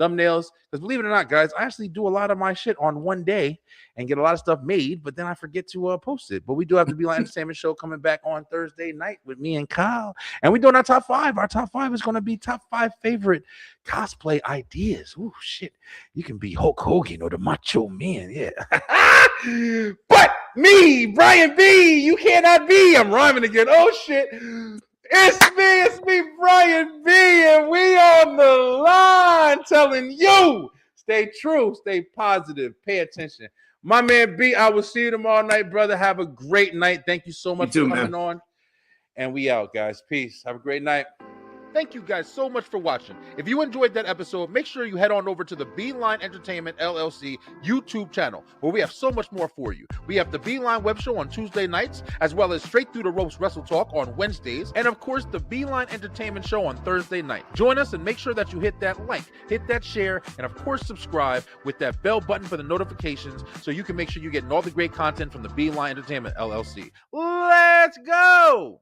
thumbnails, because believe it or not, guys, I actually do a lot of my shit on one day and get a lot of stuff made, but then I forget to post it. But we do have the B-Line Entertainment Show coming back on Thursday night with me and Kyle, and we're doing our top 5. Our top 5 is going to be top 5 favorite cosplay ideas. Oh shit, you can be Hulk Hogan or the Macho Man, yeah. But me, Brian B, you cannot be. I'm rhyming again. Oh shit. It's me, Brian B, and we on the line telling you, stay true, stay positive, pay attention. My man B, I will see you tomorrow night, brother. Have a great night. Thank you so much for coming on. And we out, guys. Peace. Have a great night. Thank you guys so much for watching. If you enjoyed that episode, make sure you head on over to the B-Line Entertainment LLC YouTube channel, where we have so much more for you. We have the B-Line Web Show on Tuesday nights, as well as Straight Through the Ropes Wrestle Talk on Wednesdays, and of course, the B-Line Entertainment Show on Thursday night. Join us and make sure that you hit that like, hit that share, and of course, subscribe with that bell button for the notifications so you can make sure you're getting all the great content from the B-Line Entertainment LLC. Let's go!